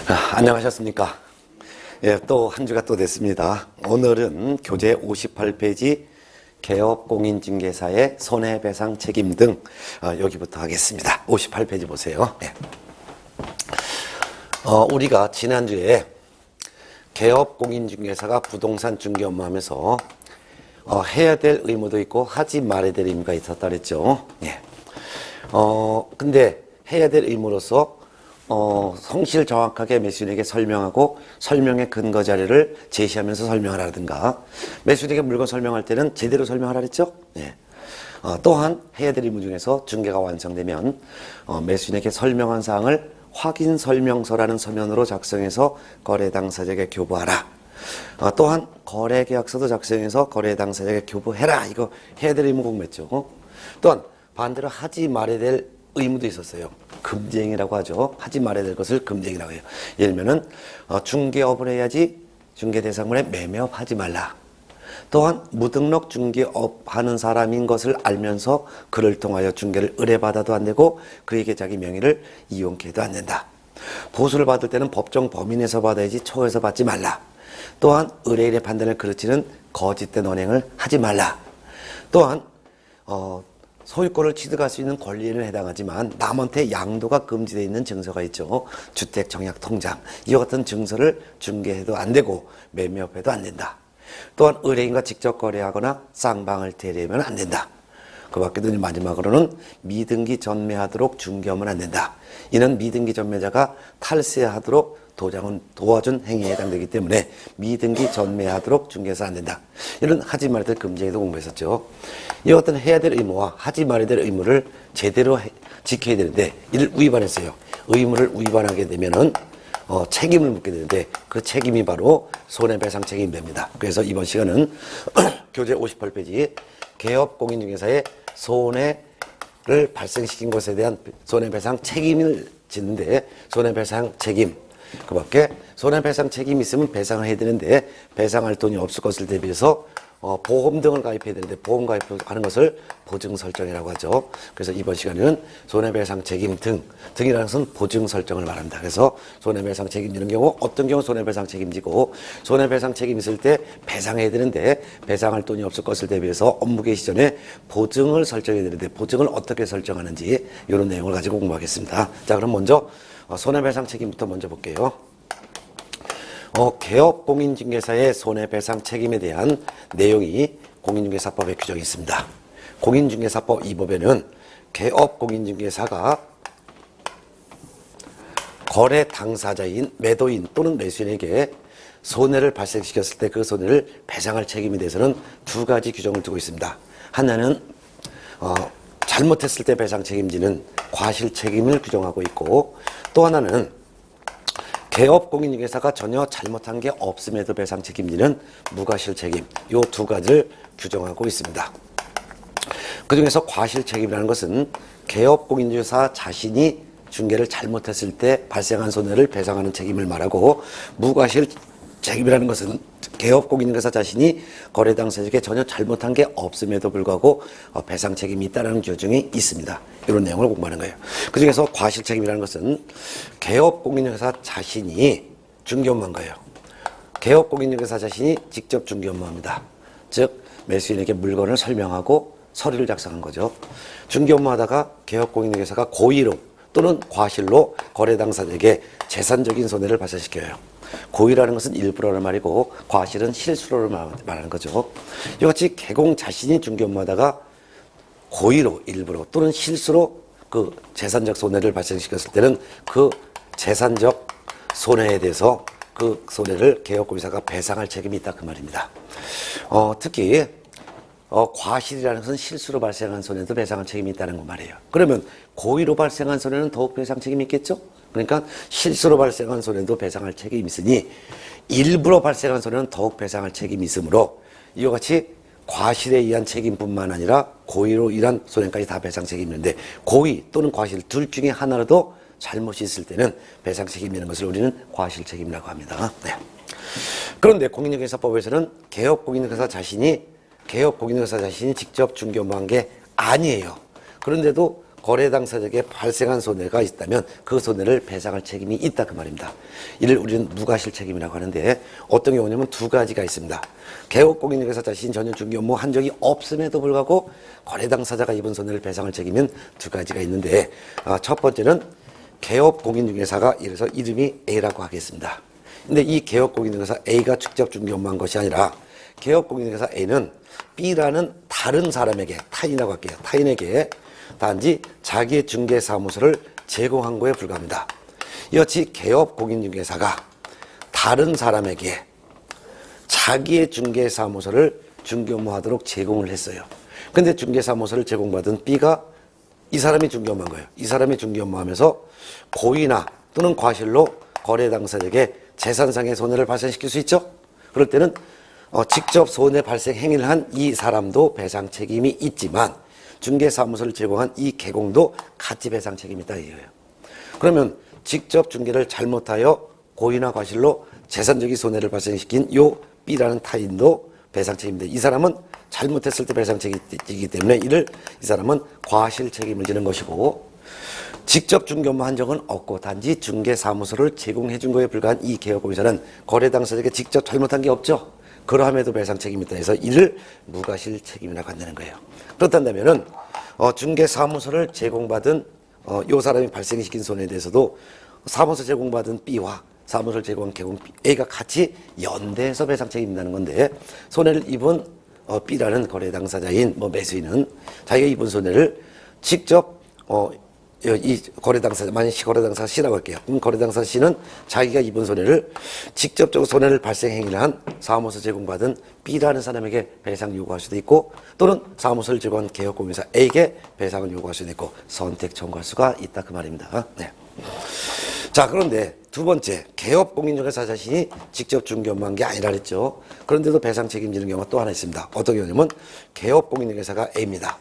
안녕하셨습니까? 예, 또 한 주가 또 됐습니다. 오늘은 교재 58페이지 개업공인중개사의 손해배상 책임 등 여기부터 하겠습니다. 58페이지 보세요. 예. 우리가 지난주에 개업공인중개사가 부동산 중개 업무하면서 해야 될 의무도 있고 하지 말아야 될 의무가 있었다 그랬죠. 예. 근데 해야 될 의무로서 성실 정확하게 매수인에게 설명하고 설명의 근거 자료를 제시하면서 설명하라든가, 매수인에게 물건 설명할 때는 제대로 설명하라 그랬죠. 예. 또한 해야 될 의무 중에서 중개가 완성되면 매수인에게 설명한 사항을 확인 설명서라는 서면으로 작성해서 거래 당사자에게 교부하라. 또한 거래 계약서도 작성해서 거래 당사자에게 교부해라. 이거 해야 될 의무 공부했죠. 또한 반대로 하지 말아야 될 의무도 있었어요. 금지행위라고 하죠. 하지 말아야 될 것을 금지행위라고 해요. 예를 들면은 중개업을 해야지 중개 대상물에 매매업 하지 말라. 또한 무등록 중개업 하는 사람인 것을 알면서 그를 통하여 중개를 의뢰받아도 안 되고 그에게 자기 명의를 이용케 해도 안 된다. 보수를 받을 때는 법정 범인에서 받아야지 처에서 받지 말라. 또한 의뢰인의 판단을 그르치는 거짓된 언행을 하지 말라. 또한 소유권을 취득할 수 있는 권리에는 해당하지만 남한테 양도가 금지되어 있는 증서가 있죠. 주택청약통장, 이와 같은 증서를 중개해도 안 되고 매매업해도 안 된다. 또한 의뢰인과 직접 거래하거나 쌍방을 대리하면 안 된다. 그 밖에도 마지막으로는 미등기 전매하도록 중개하면 안 된다. 이는 미등기 전매자가 탈세하도록 도와준 행위에 해당되기 때문에 미등기 전매하도록 중개해서 안 된다. 이런 하지 말아야 될 금지행위도 공부했었죠. 이와 같은 해야 될 의무와 하지 말아야 될 의무를 제대로 지켜야 되는데 이를 위반했어요. 의무를 위반하게 되면은 책임을 묻게 되는데 그 책임이 바로 손해배상 책임이 됩니다. 그래서 이번 시간은 교재 58페이지 개업공인중개사의 손해를 발생시킨 것에 대한 손해배상 책임을 짓는데, 손해배상 책임, 그 밖에 손해배상 책임이 있으면 배상을 해야 되는데 배상할 돈이 없을 것을 대비해서 보험 등을 가입해야 되는데 보험 가입하는 것을 보증 설정이라고 하죠. 그래서 이번 시간에는 손해배상 책임 등이라는 것은 보증 설정을 말합니다. 그래서 손해배상 책임지는 경우, 어떤 경우 손해배상 책임지고, 손해배상 책임 있을 때 배상해야 되는데 배상할 돈이 없을 것을 대비해서 업무 개시 전에 보증을 설정해야 되는데 보증을 어떻게 설정하는지 이런 내용을 가지고 공부하겠습니다. 자, 그럼 먼저 손해배상 책임부터 먼저 볼게요. 개업공인중개사의 손해배상 책임에 대한 내용이 공인중개사법에 규정이 있습니다. 공인중개사법 2법에는 개업공인중개사가 거래 당사자인 매도인 또는 매수인에게 손해를 발생시켰을 때 그 손해를 배상할 책임에 대해서는 두 가지 규정을 두고 있습니다. 하나는 잘못했을 때 배상 책임지는 과실 책임을 규정하고 있고, 또 하나는 개업공인중개사가 전혀 잘못한 게 없음에도 배상 책임지는 무과실 책임, 이 두 가지를 규정하고 있습니다. 그 중에서 과실 책임이라는 것은 개업공인중개사 자신이 중개를 잘못했을 때 발생한 손해를 배상하는 책임을 말하고, 무과실 책임이라는 것은 개업공인중개사 자신이 거래 당사자에게 전혀 잘못한 게 없음에도 불구하고 배상 책임이 있다는 규정이 있습니다. 이런 내용을 공부하는 거예요. 그 중에서 과실 책임이라는 것은 개업공인중개사 자신이 중개 업무한 거예요. 개업공인중개사 자신이 직접 중개 업무합니다. 즉 매수인에게 물건을 설명하고 서류를 작성한 거죠. 중개 업무하다가 개업공인중개사가 고의로 또는 과실로 거래 당사자에게 재산적인 손해를 발생시켜요. 고의라는 것은 일부러라는 말이고 과실은 실수로를 말하는 거죠. 이같이 개공 자신이 중개 업무하다가 고의로, 일부러 또는 실수로 그 재산적 손해를 발생시켰을 때는 그 재산적 손해에 대해서 그 손해를 개업공인중개사가 배상할 책임이 있다, 그 말입니다. 특히 과실이라는 것은 실수로 발생한 손해도 배상할 책임이 있다는 거 말이에요. 그러면 고의로 발생한 손해는 더욱 배상 책임이 있겠죠? 그러니까 실수로 발생한 손해도 배상할 책임이 있으니 일부러 발생한 손해는 더욱 배상할 책임이 있으므로 이와 같이 과실에 의한 책임뿐만 아니라 고의로 인한 손해까지 다 배상 책임이 있는데, 고의 또는 과실 둘 중에 하나라도 잘못이 있을 때는 배상 책임이 있는 것을 우리는 과실 책임이라고 합니다. 네. 그런데 공인중개사법에서는 개업공인중개사 자신이 직접 중개 업무한 게 아니에요. 그런데도 거래 당사자에게 발생한 손해가 있다면 그 손해를 배상할 책임이 있다 그 말입니다. 이를 우리는 무과실 책임이라고 하는데 어떤 경우냐면 두 가지가 있습니다. 개업공인중개사 자신 전혀 중개 업무 한 적이 없음에도 불구하고 거래 당사자가 입은 손해를 배상할 책임은 두 가지가 있는데 첫 번째는 개업공인중개사가 이래서 이름이 A라고 하겠습니다. 근데 이 개업공인중개사 A가 직접 중개 업무한 것이 아니라 개업공인중개사 A는 B라는 다른 사람에게, 타인이라고 할게요. 타인에게 단지 자기의 중개사무소를 제공한 거에 불과합니다. 이같이 개업공인중개사가 다른 사람에게 자기의 중개사무소를 중개업무하도록 제공을 했어요. 근데 중개사무소를 제공받은 B가 이 사람이 중개업무한 거예요. 이 사람이 중개업무하면서 고의나 또는 과실로 거래 당사자에게 재산상의 손해를 발생시킬 수 있죠. 그럴 때는 직접 손해 발생 행위를 한 이 사람도 배상 책임이 있지만 중개사무소를 제공한 이 개공도 같이 배상 책임이 있다 이거예요. 그러면 직접 중개를 잘못하여 고의나 과실로 재산적인 손해를 발생시킨 요 B라는 타인도 배상 책임인데 이 사람은 잘못했을 때 배상 책임이기 때문에 이 사람은 과실 책임을 지는 것이고 직접 중개 업무 한 적은 없고 단지 중개사무소를 제공해 준 거에 불과한 이 개업공인사는 거래 당사자에게 직접 잘못한 게 없죠. 그러함에도 배상 책임이 있다 해서 이를 무과실 책임이라고 한다는 거예요. 그렇다면은 중개사무소를 제공받은 요 사람이 발생시킨 손해에 대해서도 사무소 제공받은 B와 사무소를 제공한 개공 A가 같이 연대해서 배상 책임진다는 건데 손해를 입은 B라는 거래 당사자인 매수인은 자기가 입은 손해를 직접 이 거래 당사자, 만약 거래 당사자 C라고 할게요. 그럼 거래 당사자 C는 자기가 입은 손해를 직접적으로 손해를 발생 행위를 한 사무소 제공받은 B라는 사람에게 배상 요구할 수도 있고 또는 사무소를 제공한 개업공인사 A에게 배상을 요구할 수도 있고 선택 청구할 수가 있다 그 말입니다. 네. 자, 그런데 두 번째, 개업공인중개사 자신이 직접 중개 업무한 게 아니라 그랬죠. 그런데도 배상 책임지는 경우가 또 하나 있습니다. 어떤 경우냐면 개업공인중개사가 A입니다.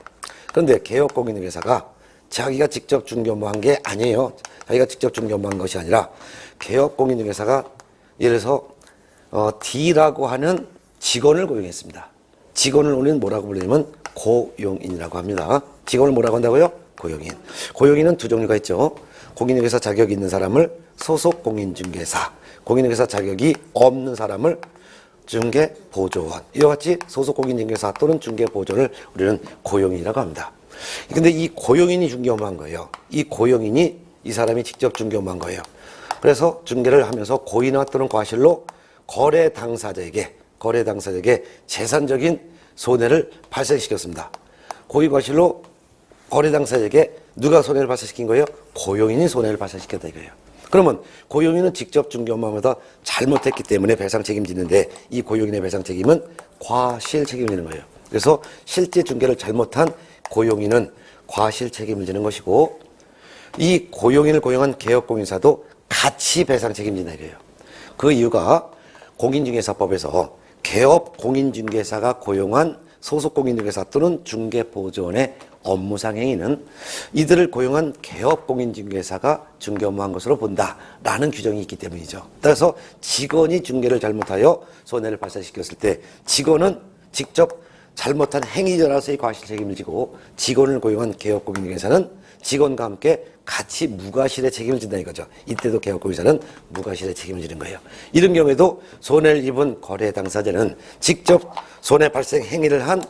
그런데 개업공인중개사가 자기가 직접 중개 업무한 게 아니에요. 자기가 직접 중개 업무한 것이 아니라 개업공인중개사가 예를 들어서 D라고 하는 직원을 고용했습니다. 직원을 우리는 뭐라고 부르냐면 고용인이라고 합니다. 직원을 뭐라고 한다고요? 고용인. 고용인은 두 종류가 있죠. 공인중개사 자격이 있는 사람을 소속 공인중개사, 공인중개사 자격이 없는 사람을 중개보조원, 이와 같이 소속 공인중개사 또는 중개보조원을 우리는 고용인이라고 합니다. 근데 이 고용인이 중개 업무한 거예요. 이 고용인이 이 사람이 직접 중개 업무한 거예요. 그래서 중개를 하면서 고의나 또는 과실로 거래 당사자에게 재산적인 손해를 발생시켰습니다. 고의 과실로 거래 당사자에게 누가 손해를 발생시킨 거예요? 고용인이 손해를 발생시켰다 이거예요. 그러면 고용인은 직접 중개 업무하면서 잘못했기 때문에 배상 책임지는데 이 고용인의 배상 책임은 과실 책임을 지는 거예요. 그래서 실제 중개를 잘못한 고용인은 과실 책임을 지는 것이고 이 고용인을 고용한 개업공인사도 같이 배상 책임진다 이거예요. 그 이유가 공인중개사법에서 개업공인중개사가 고용한 소속공인중개사 또는 중개보조원의 업무상 행위는 이들을 고용한 개업공인중개사가 중개 업무한 것으로 본다라는 규정이 있기 때문이죠. 따라서 직원이 중개를 잘못하여 손해를 발생시켰을 때 직원은 직접 잘못한 행위자로서의 과실 책임을 지고 직원을 고용한 개업공인중개사는 직원과 함께 같이 무과실의 책임을 진다 이거죠. 이때도 개업공인중개사는 무과실의 책임을 지는 거예요. 이런 경우에도 손해를 입은 거래 당사자는 직접 손해 발생 행위를 한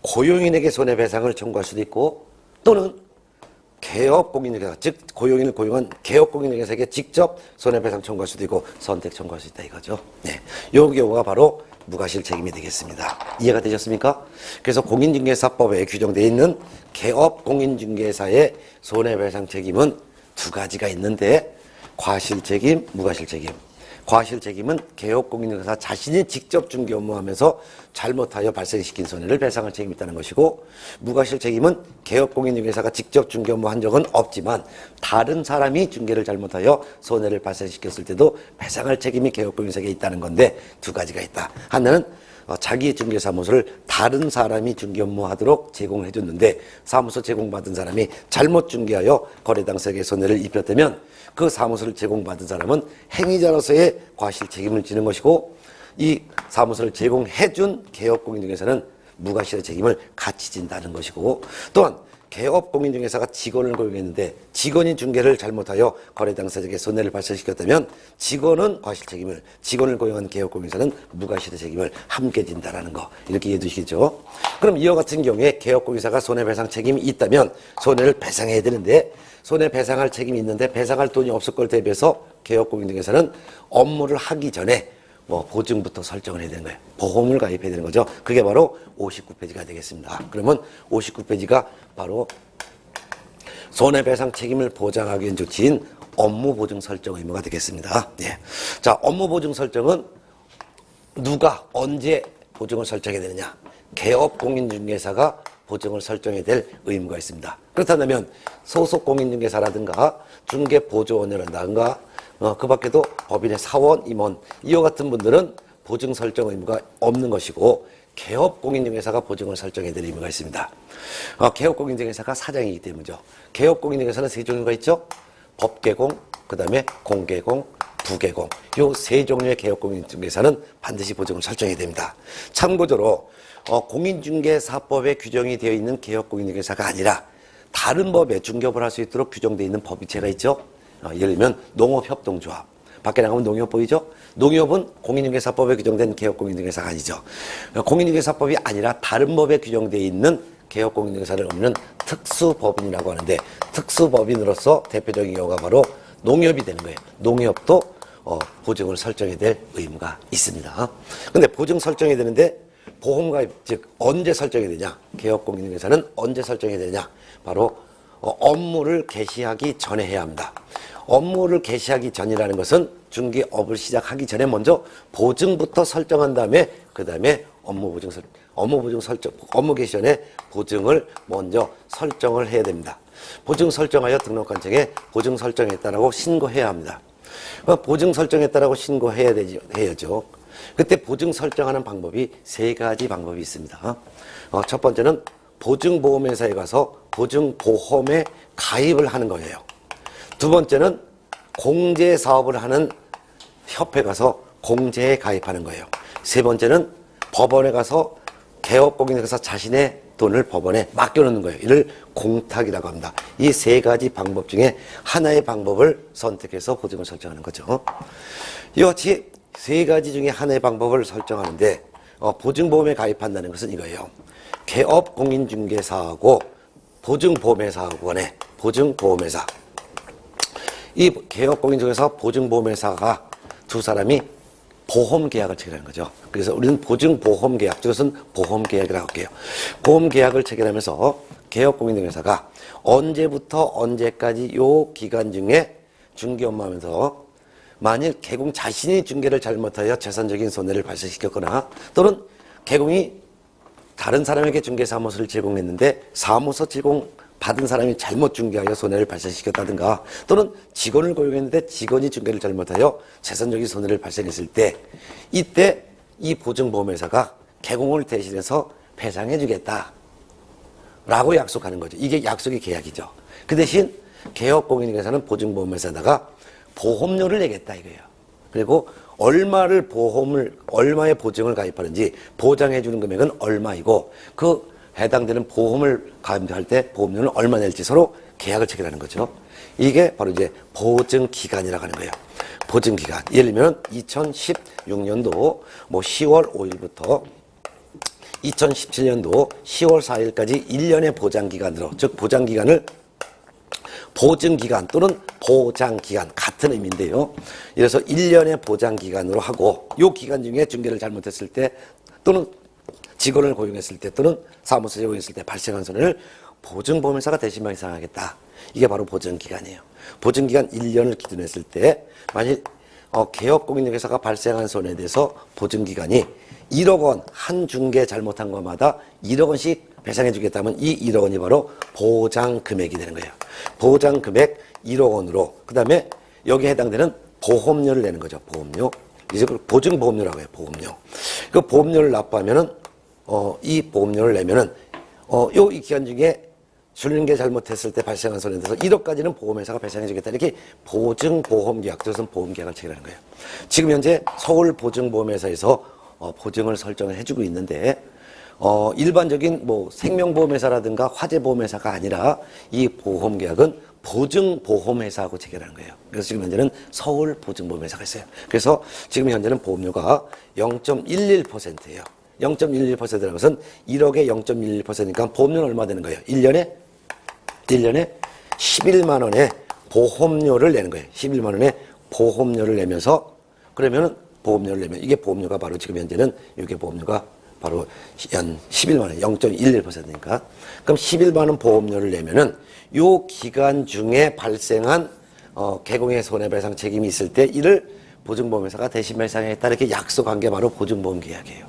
고용인에게 손해배상을 청구할 수도 있고 또는 개업공인중개사, 즉 고용인을 고용한 개업공인중개사에게 직접 손해배상 청구할 수도 있고 선택 청구할 수 있다 이거죠. 네, 이 경우가 바로 무과실 책임이 되겠습니다. 이해가 되셨습니까? 그래서 공인중개사법에 규정되어 있는 개업공인중개사의 손해배상 책임은 두 가지가 있는데 과실 책임, 무과실 책임. 과실 책임은 개업공인중개사 자신이 직접 중개 업무하면서 잘못하여 발생시킨 손해를 배상할 책임이 있다는 것이고 무과실 책임은 개업공인중개사가 직접 중개 업무한 적은 없지만 다른 사람이 중개를 잘못하여 손해를 발생시켰을 때도 배상할 책임이 개업공인중개사에게 있다는 건데 두 가지가 있다. 하나는 자기의 중개사무소를 다른 사람이 중개 업무하도록 제공해 줬는데 사무소 제공받은 사람이 잘못 중개하여 거래 당사자에게 손해를 입혔다면 그 사무소를 제공받은 사람은 행위자로서의 과실 책임을 지는 것이고 이 사무소를 제공해 준 개업공인중개사는 무과실의 책임을 같이 진다는 것이고 또한 개업공인중개사가 직원을 고용했는데 직원이 중개를 잘못하여 거래 당사자에게 손해를 발생시켰다면 직원은 과실책임을, 직원을 고용한 개업공인중개사는 무과실의 책임을 함께 진다라는 거, 이렇게 이해해 두시겠죠. 그럼 이와 같은 경우에 개업공인중개사가 손해배상 책임이 있다면 손해를 배상해야 되는데, 손해배상할 책임이 있는데 배상할 돈이 없을 걸 대비해서 개업공인중개사는 업무를 하기 전에 보증부터 설정을 해야 되는 거예요. 보험을 가입해야 되는 거죠. 그게 바로 59페이지가 되겠습니다. 그러면 59페이지가 바로 손해배상 책임을 보장하기 위한 조치인 업무보증 설정 의무가 되겠습니다. 예. 자, 업무보증 설정은 누가 언제 보증을 설정해야 되느냐? 개업공인중개사가 보증을 설정해야 될 의무가 있습니다. 그렇다면 소속공인중개사라든가 중개보조원이라든가 그 밖에도 법인의 사원, 임원, 이와 같은 분들은 보증 설정 의무가 없는 것이고, 개업공인중개사가 보증을 설정해야 될 의무가 있습니다. 개업공인중개사가 사장이기 때문이죠. 개업공인중개사는 세 종류가 있죠. 법개공, 그 다음에 공개공, 부개공. 요 세 종류의 개업공인중개사는 반드시 보증을 설정해야 됩니다. 참고적으로 공인중개사법에 규정이 되어 있는 개업공인중개사가 아니라 다른 법에 중개업을 할 수 있도록 규정되어 있는 법인체가 있죠. 예를 들면 농업협동조합. 밖에 나가면 농협 보이죠? 농협은 공인중개사법에 규정된 개업공인중개사가 아니죠. 공인중개사법이 아니라 다른 법에 규정되어 있는 개업공인중개사를 의미는 특수법인이라고 하는데, 특수법인으로서 대표적인 경우가 바로 농협이 되는 거예요. 농협도 보증을 설정해야 될 의무가 있습니다. 근데 보증 설정해야 되는데 보험가입, 즉 언제 설정해야 되냐? 개업공인중개사는 언제 설정해야 되냐? 바로 업무를 개시하기 전에 해야 합니다. 업무를 개시하기 전이라는 것은 중개업을 시작하기 전에 먼저 보증부터 설정한 다음에 그 다음에 업무 개시 전에 보증을 먼저 설정을 해야 됩니다. 보증 설정하여 등록관청에 보증 설정했다라고 신고해야 합니다. 보증 설정했다라고 신고해야죠. 그때 보증 설정하는 방법이 세 가지 방법이 있습니다. 첫 번째는 보증보험회사에 가서 보증보험에 가입을 하는 거예요. 두 번째는 공제사업을 하는 협회 가서 공제에 가입하는 거예요. 세 번째는 법원에 가서 개업공인중개사 자신의 돈을 법원에 맡겨놓는 거예요. 이를 공탁이라고 합니다. 이 세 가지 방법 중에 하나의 방법을 선택해서 보증을 설정하는 거죠. 이와 같이 세 가지 중에 하나의 방법을 설정하는데 보증보험에 가입한다는 것은 이거예요. 개업공인중개사하고 보증보험회사하고의 보증보험회사, 이 개업공인중개사 보증보험회사가 두 사람이 보험계약을 체결하는 거죠. 그래서 우리는 보증보험계약, 이것은 보험계약이라고 할게요. 보험계약을 체결하면서 개업공인중개사가 언제부터 언제까지 요 기간 중에 중개업무하면서 만일 개공 자신이 중개를 잘못하여 재산적인 손해를 발생시켰거나, 또는 개공이 다른 사람에게 중개사무소를 제공했는데 사무소 제공 받은 사람이 잘못 중개하여 손해를 발생시켰다든가, 또는 직원을 고용했는데 직원이 중개를 잘못하여 재산적인 손해를 발생했을 때, 이때 이 보증보험회사가 개공을 대신해서 배상해주겠다 라고 약속하는 거죠. 이게 약속의 계약이죠. 그 대신 개업공인중개사는 보증보험회사에다가 보험료를 내겠다 이거예요. 그리고 얼마의 보증을 가입하는지 보장해주는 금액은 얼마이고, 그 해당되는 보험을 가입할 때 보험료는 얼마 낼지 서로 계약을 체결하는 거죠. 이게 바로 이제 보증기간이라고 하는 거예요. 보증기간. 예를 들면 2016년도 10월 5일부터 2017년도 10월 4일까지 1년의 보장기간으로, 즉 보장기간을 보증기간 또는 보장기간 같은 의미인데요. 이래서 1년의 보장기간으로 하고, 이 기간 중에 중개를 잘못했을 때 또는 직원을 고용했을 때 또는 사무소에 고용했을 때 발생한 손해를 보증보험회사가 대신 배상하겠다. 이게 바로 보증기간이에요. 보증기간 1년을 기준으로 했을 때 만일 개업공인중개사가 발생한 손해에 대해서 보증기간이 1억 원, 한 중개 잘못한 것마다 1억 원씩 배상해 주겠다면 이 1억 원이 바로 보장금액이 되는 거예요. 보장금액 1억 원으로, 그 다음에 여기에 해당되는 보험료를 내는 거죠. 보험료. 이제 보증보험료라고 해요. 보험료. 그 보험료를 납부하면은 이 보험료를 내면은 이 기간 중에 중개 잘못했을 때 발생한 손해에 대해서 1억까지는 보험회사가 배상해 주겠다. 이렇게 보증보험계약, 그것은 보험계약을 체결하는 거예요. 지금 현재 서울보증보험회사에서 보증을 설정을 해주고 있는데 일반적인 뭐 생명보험회사라든가 화재보험회사가 아니라 이 보험계약은 보증보험회사하고 체결하는 거예요. 그래서 지금 현재는 서울보증보험회사가 있어요. 그래서 지금 현재는 보험료가 0.11%예요. 0.11%라는 것은 1억에 0.11%니까 보험료는 얼마 되는 거예요? 1년에 11만 원의 보험료를 내는 거예요. 11만 원의 보험료를 내면서 그러면은 보험료를 내면 이게 보험료가 바로 지금 현재는 이게 보험료가 바로 연 11만 원, 0.11%니까 그럼 11만 원 보험료를 내면은 요 기간 중에 발생한 개공의 손해배상 책임이 있을 때 이를 보증보험회사가 대신 배상하겠다 이렇게 약속한 게 바로 보증보험 계약이에요.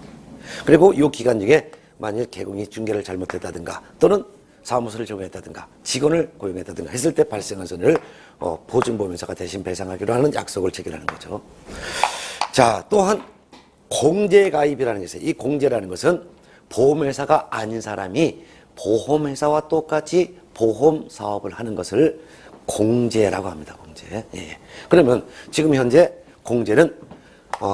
그리고 요 기간 중에 만일 개공이 중개를 잘못했다든가 또는 사무소를 제공했다든가 직원을 고용했다든가 했을 때 발생한 손해를 보증보험회사가 대신 배상하기로 하는 약속을 체결하는 거죠. 자, 또한 공제가입이라는 게 있어요. 이 공제라는 것은 보험회사가 아닌 사람이 보험회사와 똑같이 보험사업을 하는 것을 공제라고 합니다. 공제. 예. 그러면 지금 현재 공제는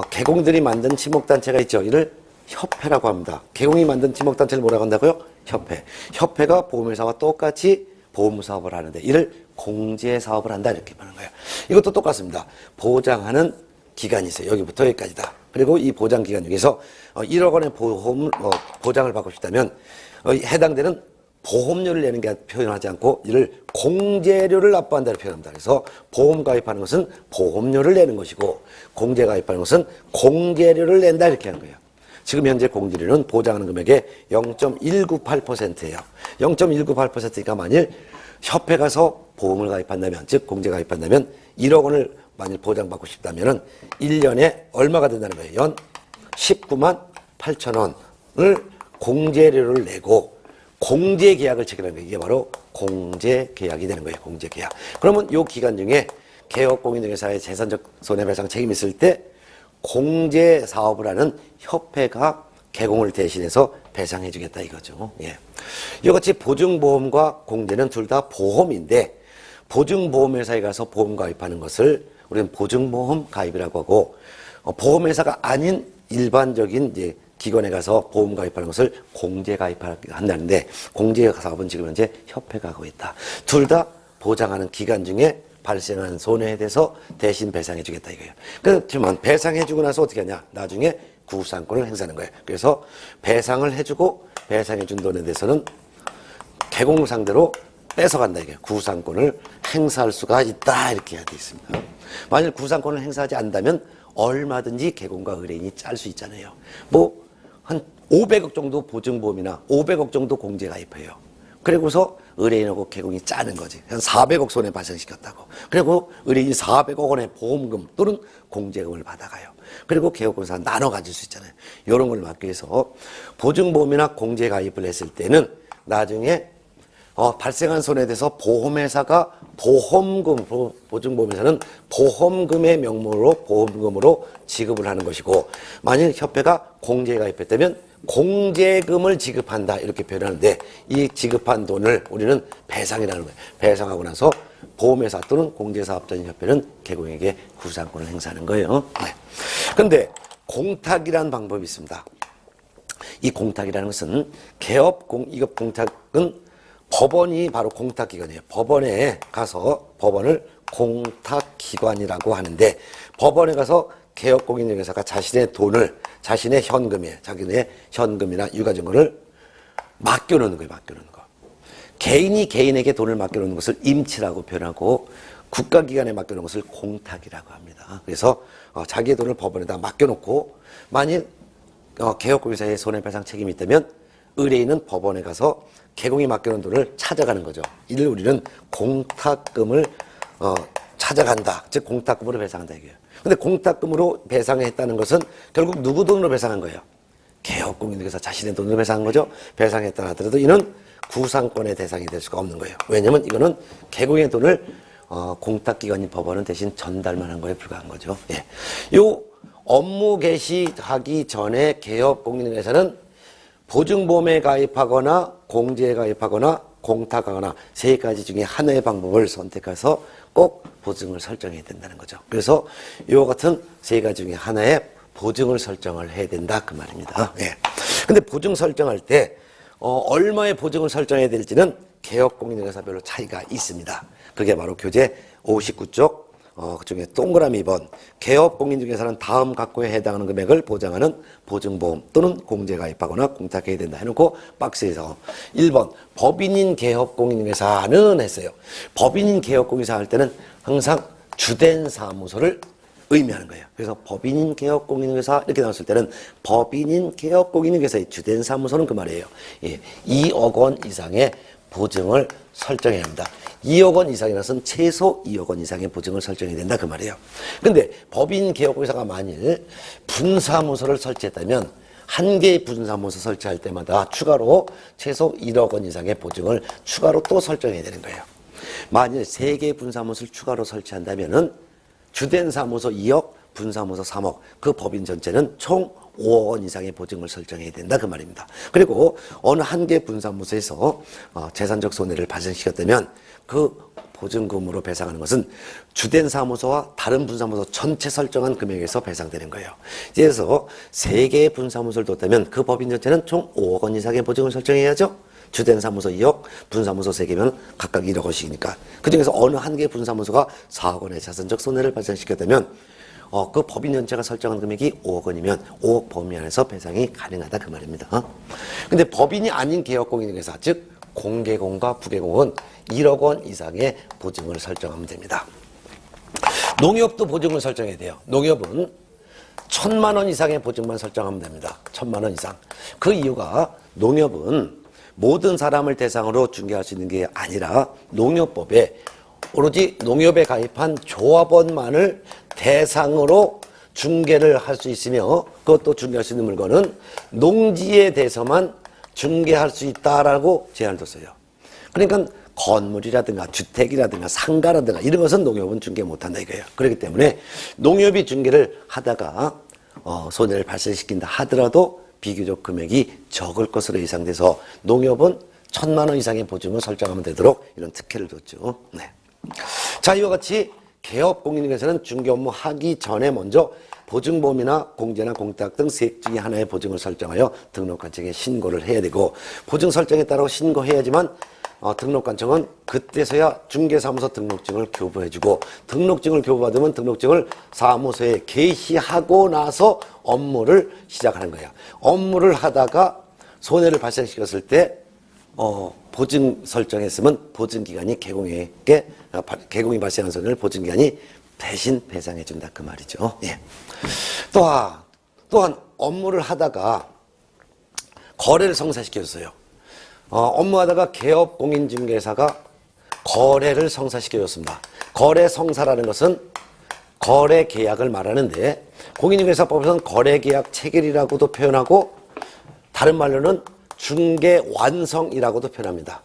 개공들이 만든 지목단체가 있죠. 이를 협회라고 합니다. 개공이 만든 지목단체를 뭐라고 한다고요? 협회. 협회가 보험회사와 똑같이 보험사업을 하는데 이를 공제사업을 한다 이렇게 말하는 거예요. 이것도 똑같습니다. 보장하는 기간이 있어요. 여기부터 여기까지다. 그리고 이 보장 기간 중에서 1억 원의 보장을 받고 싶다면 해당되는 보험료를 내는 게 표현하지 않고 이를 공제료를 납부한다고 표현합니다. 그래서 보험 가입하는 것은 보험료를 내는 것이고 공제 가입하는 것은 공제료를 낸다 이렇게 하는 거예요. 지금 현재 공제료는 보장하는 금액의 0.198%예요. 0.198%니까 만일 협회 가서 보험을 가입한다면 즉 공제 가입한다면 1억 원을 만일 보장받고 싶다면 1년에 얼마가 된다는 거예요. 연 19만 8천 원을 공제료를 내고 공제계약을 체결하는 거예요. 이게 바로 공제계약이 되는 거예요. 공제계약. 그러면 이 기간 중에 개업공인중개사의 재산적 손해배상 책임이 있을 때 공제사업을 하는 협회가 개공을 대신해서 배상해 주겠다 이거죠. 예. 이같이 보증보험과 공제는 둘 다 보험인데 보증보험회사에 가서 보험 가입하는 것을 우리는 보증보험 가입이라고 하고 보험회사가 아닌 일반적인 이제 기관에 가서 보험 가입하는 것을 공제 가입한다는데 공제 사업은 지금 현재 협회가 하고 있다. 둘 다 보장하는 기간 중에 발생한 손해에 대해서 대신 배상해 주겠다 이거예요. 그렇지만 배상해 주고 나서 어떻게 하냐? 나중에 구상권을 행사하는 거예요. 그래서 배상을 해주고 배상해 준 돈에 대해서는 개공 상대로 뺏어간다 이게 구상권을 행사할 수가 있다 이렇게 되어 있습니다. 만일 구상권을 행사하지 않는다면 얼마든지 개공과 의뢰인이 짤 수 있잖아요. 뭐 한 500억 정도 보증보험이나 500억 정도 공제 가입해요. 그리고서 의뢰인하고 개공이 짜는 거지. 한 400억 손해 발생시켰다고. 그리고 의뢰인이 400억 원의 보험금 또는 공제금을 받아가요. 그리고 개업공사 나눠 가질 수 있잖아요. 이런 걸 막기 위해서 보증보험이나 공제 가입을 했을 때는 나중에 발생한 손해에 대해서 보험회사가 보험금, 보증보험회사는 보험금의 명목으로 보험금으로 지급을 하는 것이고 만일 협회가 공제에 가입했다면 공제금을 지급한다 이렇게 표현하는데 이 지급한 돈을 우리는 배상이라는 거예요. 배상하고 나서 보험회사 또는 공제사업자인 협회는 개공에게 구상권을 행사하는 거예요. 그런데 공탁이라는 방법이 있습니다. 이 공탁이라는 것은 이급 공탁은 법원이 바로 공탁기관이에요. 법원에 가서 법원을 공탁기관이라고 하는데 법원에 가서 개업공인중개사가 자신의 돈을 자신의 현금이나 유가증권을 맡겨놓는 거예요. 맡겨놓는 거. 개인이 개인에게 돈을 맡겨놓는 것을 임치라고 표현하고 국가기관에 맡겨놓은 것을 공탁이라고 합니다. 그래서 자기의 돈을 법원에다 맡겨놓고 만일 개업공인중개사의 손해배상 책임이 있다면 의뢰인은 법원에 가서 개공이 맡겨놓은 돈을 찾아가는 거죠. 이를 우리는 공탁금을 찾아간다. 즉 공탁금으로 배상한다 이게요. 근데 공탁금으로 배상했다는 것은 결국 누구 돈으로 배상한 거예요? 개업공인중개사 자신의 돈으로 배상한 거죠. 배상했다 하더라도 이는 구상권의 대상이 될 수가 없는 거예요. 왜냐면 이거는 개공의 돈을 공탁기관인 법원은 대신 전달만 한 거에 불과한 거죠. 예. 요 업무 개시하기 전에 개업공인중개사는 보증보험에 가입하거나 공제에 가입하거나 공탁하거나 세 가지 중에 하나의 방법을 선택해서 꼭 보증을 설정해야 된다는 거죠. 그래서 이와 같은 세 가지 중에 하나의 보증을 설정을 해야 된다 그 말입니다. 예. 근데 보증 설정할 때 얼마의 보증을 설정해야 될지는 개업공인중개사별로 차이가 있습니다. 그게 바로 교재 59쪽 그중에 동그라미 2번 개업공인중개사는 다음 각호에 해당하는 금액을 보장하는 보증보험 또는 공제가입하거나 공탁해야 된다 해놓고 박스에서 1번 법인인 개업공인중개사는 했어요. 법인인 개업공인중개사 할 때는 항상 주된 사무소를 의미하는 거예요. 그래서 법인인 개업공인중개사 이렇게 나왔을 때는 법인인 개업공인중개사의 주된 사무소는 그 말이에요. 예, 2억 원 이상의 보증을 설정해야 합니다. 2억 원 이상이라서는 최소 2억 원 이상의 보증을 설정해야 된다 그 말이에요. 근데 법인 개업공인중개사가 만일 분사무소를 설치했다면 한 개의 분사무소 설치할 때마다 추가로 최소 1억 원 이상의 보증을 추가로 또 설정해야 되는 거예요. 만일 3개의 분사무소를 추가로 설치한다면은 주된 사무소 2억, 분사무소 3억, 그 법인 전체는 총 5억 원 이상의 보증을 설정해야 된다 그 말입니다. 그리고 어느 한 개 분사무소에서 재산적 손해를 발생시켰다면 그 보증금으로 배상하는 것은 주된 사무소와 다른 분사무소 전체 설정한 금액에서 배상되는 거예요. 그래서 3개의 분사무소를 뒀다면 그 법인 전체는 총 5억 원 이상의 보증을 설정해야죠. 주된 사무소 2억, 분사무소 3개면 각각 1억 원씩이니까 그중에서 어느 한 개 분사무소가 4억 원의 자산적 손해를 발생시켰다면 그 법인 전체가 설정한 금액이 5억 원이면 5억 범위 안에서 배상이 가능하다 그 말입니다. 근데 법인이 아닌 개업공인중개사 즉 공개공과 부개공은 1억 원 이상의 보증을 설정하면 됩니다. 농협도 보증을 설정해야 돼요. 농협은 1,000만 원 이상의 보증만 설정하면 됩니다. 1,000만 원 이상. 그 이유가 농협은 모든 사람을 대상으로 중개할 수 있는 게 아니라 농협법에 오로지 농협에 가입한 조합원만을 대상으로 중개를 할 수 있으며 그것도 중개할 수 있는 물건은 농지에 대해서만 중개할 수 있다라고 제한을 뒀어요. 그러니까 건물이라든가 주택이라든가 상가라든가 이런 것은 농협은 중개 못한다 이거예요. 그렇기 때문에 농협이 중개를 하다가 손해를 발생시킨다 하더라도 비교적 금액이 적을 것으로 예상돼서 농협은 1,000만 원 이상의 보증을 설정하면 되도록 이런 특혜를 뒀죠. 네. 자, 이와 같이 개업공인중개사는 중개 업무 하기 전에 먼저 보증보험이나 공제나 공탁 등 셋 중에 하나의 보증을 설정하여 등록관청에 신고를 해야 되고 보증 설정에 따라 신고해야지만 등록관청은 그때서야 중개사무소 등록증을 교부해주고 등록증을 교부받으면 등록증을 사무소에 게시하고 나서 업무를 시작하는 거예요. 업무를 하다가 손해를 발생시켰을 때 보증 설정했으면 보증기관이 개공이 발생한 손해를 보증기관이 대신 배상해준다 그 말이죠. 예. 또한 업무를 하다가 거래를 성사시켜줬어요. 업무하다가 개업공인중개사가 거래를 성사시켜줬습니다. 거래 성사라는 것은 거래 계약을 말하는데 공인중개사법에서는 거래 계약 체결이라고도 표현하고 다른 말로는 중개 완성이라고도 표현합니다.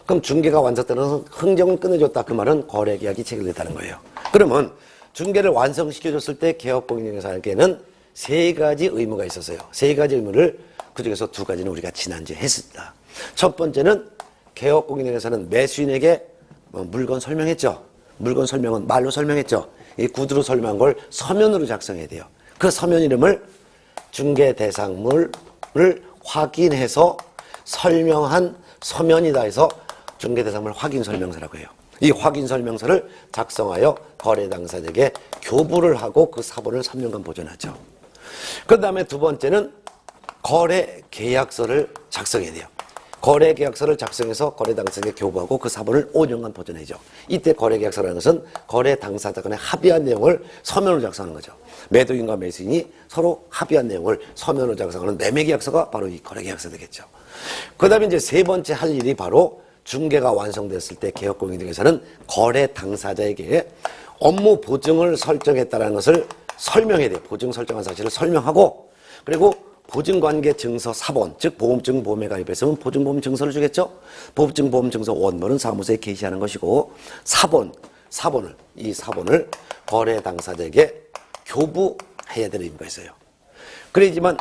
그럼 중개가 완성되는 흥정을 끝내줬다 그 말은 거래 계약이 체결됐다는 거예요. 그러면 중개를 완성시켜줬을 때 개업공인중개사에게는 3가지 의무가 있었어요. 3가지 의무를 그중에서 2가지는 우리가 지난주에 했습니다. 첫 번째는 개업공인중개사는 매수인에게 물건 설명했죠. 물건 설명은 말로 설명했죠. 이 구두로 설명한 걸 서면으로 작성해야 돼요. 그 서면 이름을 중개 대상물을 확인해서 설명한 서면이다 해서 중개 대상물 확인 설명서라고 해요. 이 확인 설명서를 작성하여 거래 당사자에게 교부를 하고 그 사본을 3년간 보존하죠. 그 다음에 2번째는 거래 계약서를 작성해야 돼요. 거래 계약서를 작성해서 거래 당사자에게 교부하고 그 사본을 5년간 보존해죠. 이때 거래 계약서라는 것은 거래 당사자 간에 합의한 내용을 서면으로 작성하는 거죠. 매도인과 매수인이 서로 합의한 내용을 서면으로 작성하는 매매 계약서가 바로 이 거래 계약서 되겠죠. 그 다음에 이제 3번째 할 일이 바로 중개가 완성됐을 때 개업공인중개사는 거래 당사자에게 업무 보증을 설정했다는 것을 설명해야 돼요. 보증 설정한 사실을 설명하고 그리고 보증관계 증서 사본, 즉 보험증 보험에 가입했으면 보증보험 증서를 주겠죠. 보증 보험 증서 원본은 사무소에 게시하는 것이고 이 사본을 거래 당사자에게 교부해야 되는 의무가 있어요. 그러지만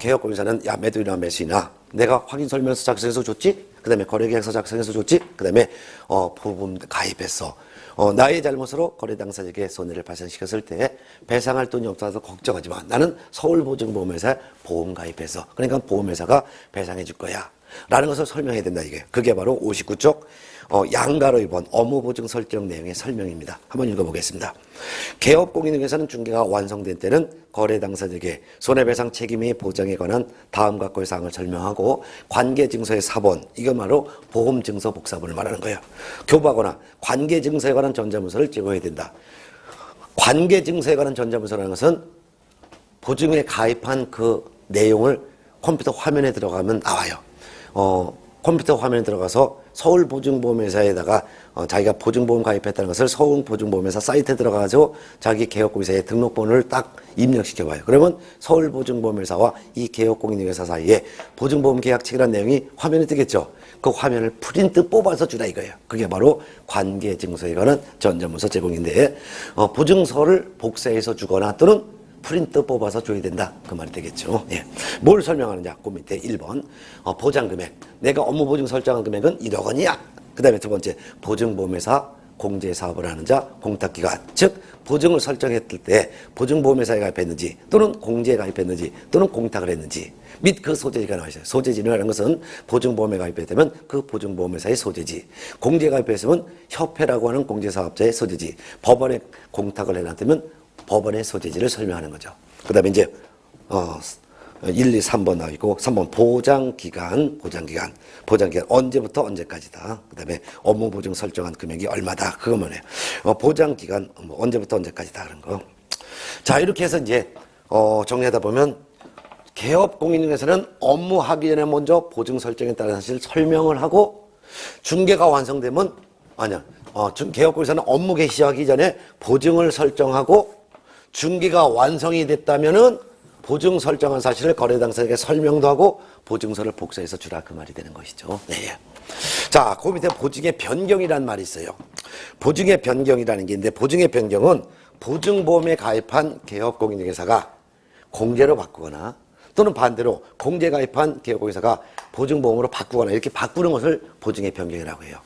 개업공인사는 야 매도인이나 매수인이나 내가 확인 설명서 작성해서 줬지, 그 다음에 거래계약서 작성해서 줬지, 그 다음에 보험 가입했어. 나의 잘못으로 거래 당사자에게 손해를 발생시켰을 때 배상할 돈이 없어서 걱정하지 마. 나는 서울보증보험회사에 보험 가입해서 그러니까 보험회사가 배상해 줄 거야. 라는 것을 설명해야 된다 이게. 그게 바로 59쪽 양가로 입원 업무보증 설정 내용의 설명입니다. 한번 읽어보겠습니다. 개업공인중개사는 중개가 완성된 때는 거래 당사자에게 손해배상 책임의 보장에 관한 다음 각고의 사항을 설명하고 관계증서의 사본, 이거 바로 보험증서 복사본을 말하는 거예요. 교부하거나 관계증서에 관한 전자문서를 제공해야 된다. 관계증서에 관한 전자문서라는 것은 보증에 가입한 그 내용을 컴퓨터 화면에 들어가면 나와요. 컴퓨터 화면에 들어가서 서울보증보험회사에다가 자기가 보증보험 가입했다는 것을 서울보증보험회사 사이트에 들어가서 자기 개업공인회사의 등록번호를 딱 입력시켜봐요. 그러면 서울보증보험회사와 이 개업공인회사 사이에 보증보험 계약책이라는 내용이 화면에 뜨겠죠. 그 화면을 프린트 뽑아서 주라 이거예요. 그게 바로 관계증서에 관한 전자문서 제공인데 보증서를 복사해서 주거나 또는 프린트 뽑아서 줘야 된다. 그 말이 되겠죠. 예. 뭘 설명하느냐? 그 밑에 1번. 보장금액. 내가 업무보증 설정한 금액은 1억 원이야. 그 다음에 두 번째. 보증보험회사 공제사업을 하는 자 공탁기간. 즉 보증을 설정했을 때 보증보험회사에 가입했는지 또는 공제에 가입했는지 또는 공탁을 했는지 및 그 소재지가 나와 있어요. 소재지라는 것은 보증보험에 가입했다면 그 보증보험회사의 소재지. 공제에 가입했으면 협회라고 하는 공제사업자의 소재지. 법원에 공탁을 해놨다면 법원의 소재지를 설명하는 거죠. 그 다음에 이제 1, 2, 3번 나와 있고 3번 보장기간 언제부터 언제까지다. 그 다음에 업무보증 설정한 금액이 얼마다. 그것만 해요. 보장기간 언제부터 언제까지다 그런 거. 자 이렇게 해서 이제 정리하다 보면 개업공인중개사는 업무하기 전에 먼저 보증 설정에 따른 사실을 설명을 하고 중개가 완성되면 개업공인중개사는 업무 개시하기 전에 보증을 설정하고 중개가 완성이 됐다면은 보증 설정한 사실을 거래 당사자에게 설명도 하고 보증서를 복사해서 주라 그 말이 되는 것이죠. 네. 자, 그 밑에 보증의 변경이라는 말이 있어요. 보증의 변경이라는 게 있는데 보증의 변경은 보증보험에 가입한 개업공인중개사가 공제로 바꾸거나 또는 반대로 공제 가입한 개업공인중개사가 보증보험으로 바꾸거나 이렇게 바꾸는 것을 보증의 변경이라고 해요.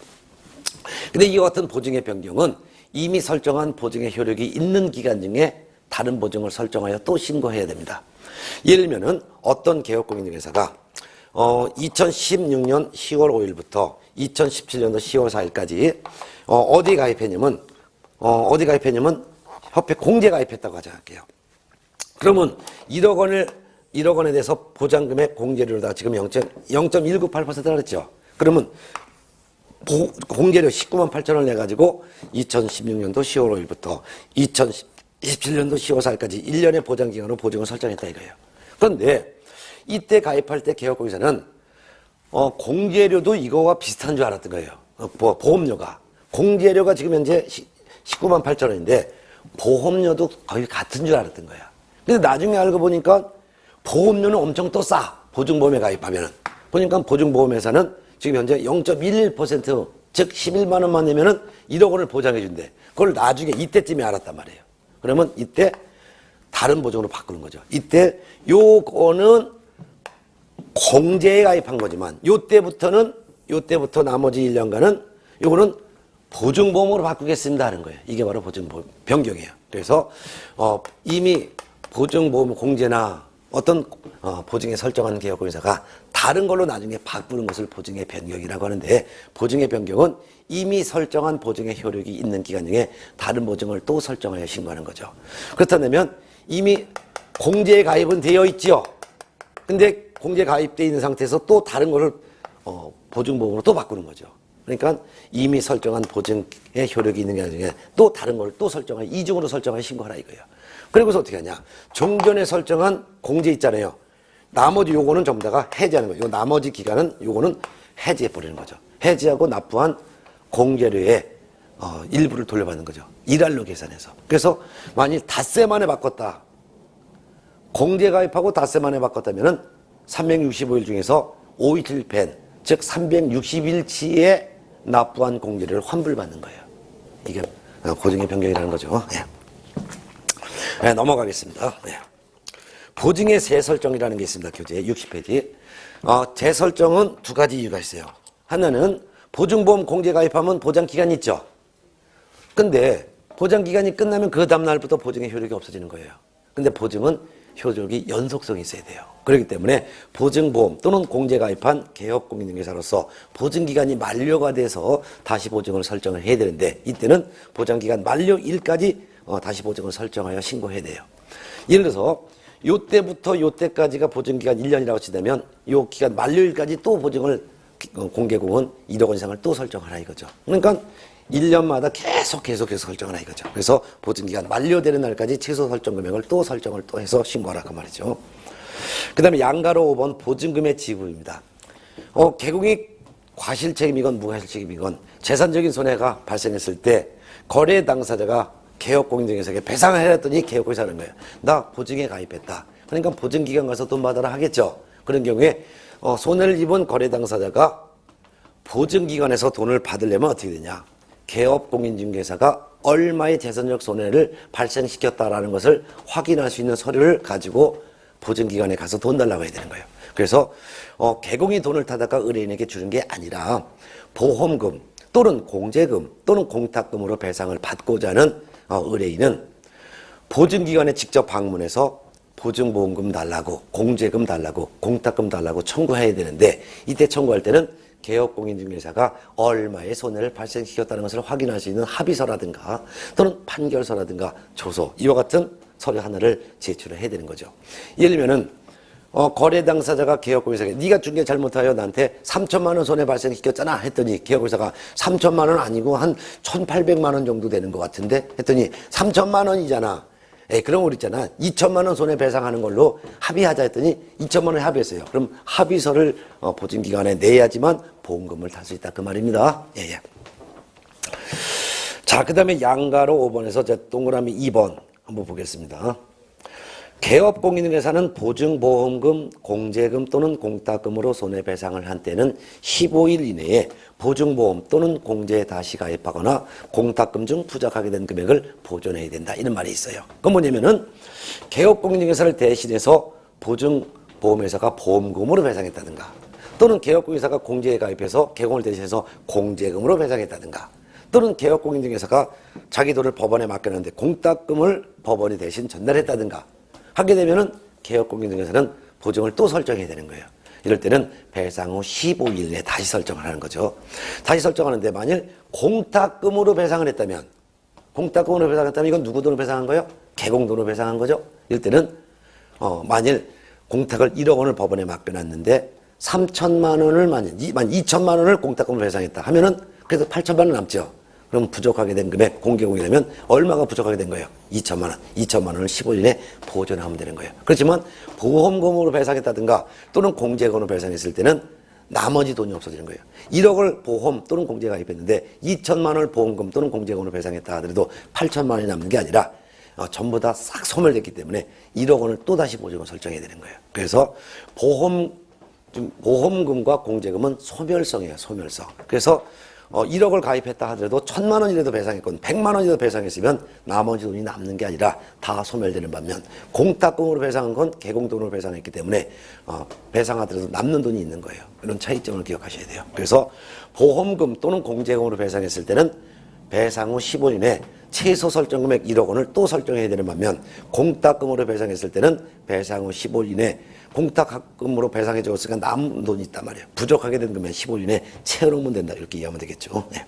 근데 이와 같은 보증의 변경은 이미 설정한 보증의 효력이 있는 기간 중에 다른 보증을 설정하여 또 신고해야 됩니다. 예를 들면은 어떤 개업공인중개사가 2016년 10월 5일부터 2017년도 10월 4일까지 어디 가입했냐면 협회 공제 가입했다고 하자할게요. 그러면 1억 원에 대해서 보장금액 공제료로다가 지금 0.198%라 그랬죠. 그러면 공제료 19만 8천 원 내가지고 2016년도 10월 5일부터 2017년도 10월 4일까지 1년의 보장기간으로 보증을 설정했다 이거예요. 그런데 이때 가입할 때 개업공인사는 공제료도 이거와 비슷한 줄 알았던 거예요. 보험료가. 공제료가 지금 현재 19만 8천 원인데 보험료도 거의 같은 줄 알았던 거야. 근데 나중에 알고 보니까 보험료는 엄청 또 싸. 보증보험에 가입하면은. 보니까 보증보험회사는 지금 현재 0.11% 즉 11만 원만 내면은 1억 원을 보장해 준대. 그걸 나중에 이때쯤에 알았단 말이에요. 그러면 이때 다른 보증으로 바꾸는 거죠. 이때 요거는 공제에 가입한 거지만 요때부터 나머지 1년간은 요거는 보증보험으로 바꾸겠습니다 하는 거예요. 이게 바로 보증보험 변경이에요. 그래서 이미 보증보험 공제나 어떤 보증에 설정하는 개업공인사가 다른 걸로 나중에 바꾸는 것을 보증의 변경이라고 하는데 보증의 변경은 이미 설정한 보증의 효력이 있는 기간 중에 다른 보증을 또 설정하여 신고하는 거죠. 그렇다면 이미 공제에 가입은 되어 있죠. 근데 공제 가입되어 있는 상태에서 또 다른 거를 보증보험으로 또 바꾸는 거죠. 그러니까 이미 설정한 보증의 효력이 있는 기간 중에 또 다른 걸 또 설정하여 이중으로 설정하여 신고하라 이거예요. 그리고서 어떻게 하냐. 종전에 설정한 공제 있잖아요. 나머지 요거는 전부 다가 해지하는 거예요. 요 나머지 기간은 요거는 해지해버리는 거죠. 해지하고 납부한 공제료의 일부를 돌려받는 거죠. 일할로 계산해서. 그래서 만일 닷새 만에 바꿨다. 공제 가입하고 닷새 만에 바꿨다면은 365일 중에서 5이틀 밴, 즉 360일치에 납부한 공제료를 환불받는 거예요. 이게 보증의 변경이라는 거죠. 네. 네, 넘어가겠습니다. 네. 보증의 재설정이라는 게 있습니다. 교재 60페이지. 재설정은 두 가지 이유가 있어요. 하나는 보증보험 공제 가입하면 보장기간이 있죠. 근데 보장기간이 끝나면 그 다음날부터 보증의 효력이 없어지는 거예요. 근데 보증은 효력이 연속성이 있어야 돼요. 그렇기 때문에 보증보험 또는 공제가입한 개업공인중개사로서 보증기간이 만료가 돼서 다시 보증을 설정을 해야 되는데 이때는 보장기간 만료일까지 다시 보증을 설정하여 신고해야 돼요. 예를 들어서 요때부터 요때까지가 보증기간 1년이라고 치다면 요 기간 만료일까지 또 보증을 공개공은 1억 원 이상을 또 설정하라 이거죠. 그러니까 1년마다 계속해서 설정하라 이거죠. 그래서 보증기간 만료되는 날까지 최소 설정 금액을 또 설정을 또 해서 신고하라 그 말이죠. 그 다음에 양가로 5번 보증금의 지급입니다. 개공이 과실책임이건 무과실책임이건 재산적인 손해가 발생했을 때 거래 당사자가 개업공인중개사에게 배상을 해놨더니 개업공인이 하는 거예요. 나 보증에 가입했다. 그러니까 보증기관 가서 돈 받아라 하겠죠. 그런 경우에 손해를 입은 거래 당사자가 보증기관에서 돈을 받으려면 어떻게 되냐. 개업공인중개사가 얼마의 재산적 손해를 발생시켰다라는 것을 확인할 수 있는 서류를 가지고 보증기관에 가서 돈 달라고 해야 되는 거예요. 그래서 개공이 돈을 타다가 의뢰인에게 주는 게 아니라 보험금 또는 공제금 또는 공탁금으로 배상을 받고자 하는 의뢰인은 보증기관에 직접 방문해서 보증보험금 달라고 공제금 달라고 공탁금 달라고 청구해야 되는데 이때 청구할 때는 개업공인중개사가 얼마의 손해를 발생시켰다는 것을 확인할 수 있는 합의서라든가 또는 판결서라든가 조서 이와 같은 서류 하나를 제출을 해야 되는 거죠. 예를 들면은 거래 당사자가 개업공인중개사에게 네가 준 게 잘못하여 나한테 3천만 원 손해 발생시켰잖아 했더니 개업공인중개사가 3천만 원 아니고 한 1,800만 원 정도 되는 것 같은데 했더니 3천만 원이잖아. 그럼 우리 있잖아 2천만 원 손해 배상하는 걸로 합의하자 했더니 2천만 원에 합의했어요. 그럼 합의서를 보증기관에 내야지만 보험금을 탈 수 있다 그 말입니다. 예. 자, 그 다음에 양가로 5번에서 동그라미 2번 한번 보겠습니다. 개업공인중개사는 보증보험금, 공제금 또는 공탁금으로 손해배상을 한 때는 15일 이내에 보증보험 또는 공제에 다시 가입하거나 공탁금 중 부족하게 된 금액을 보존해야 된다 이런 말이 있어요. 그건 뭐냐면은 개업공인중개사를 대신해서 보증보험회사가 보험금으로 배상했다든가 또는 개업공인중개사가 공제에 가입해서 개공을 대신해서 공제금으로 배상했다든가 또는 개업공인중개사가 자기 돈을 법원에 맡겼는데 공탁금을 법원이 대신 전달했다든가 하게 되면은 개업공인중개사는 보증을 또 설정해야 되는 거예요. 이럴 때는 배상 후 15일 내에 다시 설정을 하는 거죠. 다시 설정하는데 만일 공탁금으로 배상을 했다면 공탁금으로 배상했다면 이건 누구 돈으로 배상한 거예요? 개공돈으로 배상한 거죠. 이럴 때는 만일 공탁을 1억 원을 법원에 맡겨놨는데 3천만 원을 만일 2천만 원을 공탁금으로 배상했다 하면은 그래서 8천만 원 남죠. 그럼 부족하게 된 금액 공개공이 되면 얼마가 부족하게 된 거예요? 2천만 원. 2천만 원을 15일에 보존하면 되는 거예요. 그렇지만 보험금으로 배상했다든가 또는 공제금으로 배상했을 때는 나머지 돈이 없어지는 거예요. 1억을 보험 또는 공제에 가입했는데 2천만 원을 보험금 또는 공제금으로 배상했다 하더라도 8천만 원이 남는 게 아니라 전부 다 싹 소멸됐기 때문에 1억 원을 또다시 보증을 설정해야 되는 거예요. 그래서 보험금과 공제금은 소멸성이에요. 소멸성. 그래서 1억을 가입했다 하더라도 1,000만 원이라도 배상했건 100만 원이라도 배상했으면 나머지 돈이 남는 게 아니라 다 소멸되는 반면 공탁금으로 배상한 건 개공돈으로 배상했기 때문에 배상하더라도 남는 돈이 있는 거예요. 이런 차이점을 기억하셔야 돼요. 그래서 보험금 또는 공제금으로 배상했을 때는 배상 후 15일 내에 최소 설정 금액 1억 원을 또 설정해야 되는 반면 공탁금으로 배상했을 때는 배상 후 15일 내에 공탁금으로 배상해 줬으니까 남은 돈이 있단 말이에요. 부족하게 된 금액 15일 내에 채워놓으면 된다. 이렇게 이해하면 되겠죠. 네.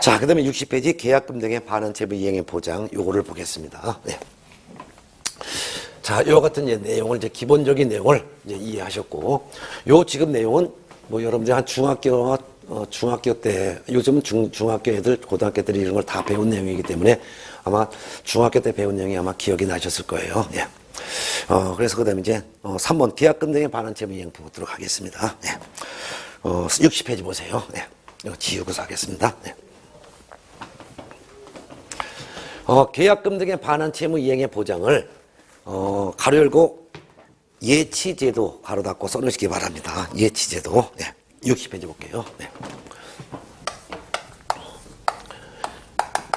자, 그 다음에 60페이지 계약금 등의 반환 채무 이행의 보장 요거를 보겠습니다. 네. 자, 요 같은 내용을 이제 기본적인 내용을 이제 이해하셨고 요 지금 내용은 뭐 여러분들이 한 중학교 때 요즘은 중학교 애들 고등학교 애들이 이런 걸 다 배운 내용이기 때문에 아마 중학교 때 배운 내용이 아마 기억이 나셨을 거예요. 예. 그래서 그 다음에 이제 3번 계약금 등의 반환 채무 이행 보도록 하겠습니다. 네. 60페이지 보세요. 네. 이거 지우고서 하겠습니다. 네. 계약금 등의 반환 채무 이행의 보장을 가로 열고 예치제도 가로 닫고 써놓으시기 바랍니다. 예치제도. 네. 60페이지 볼게요. 네.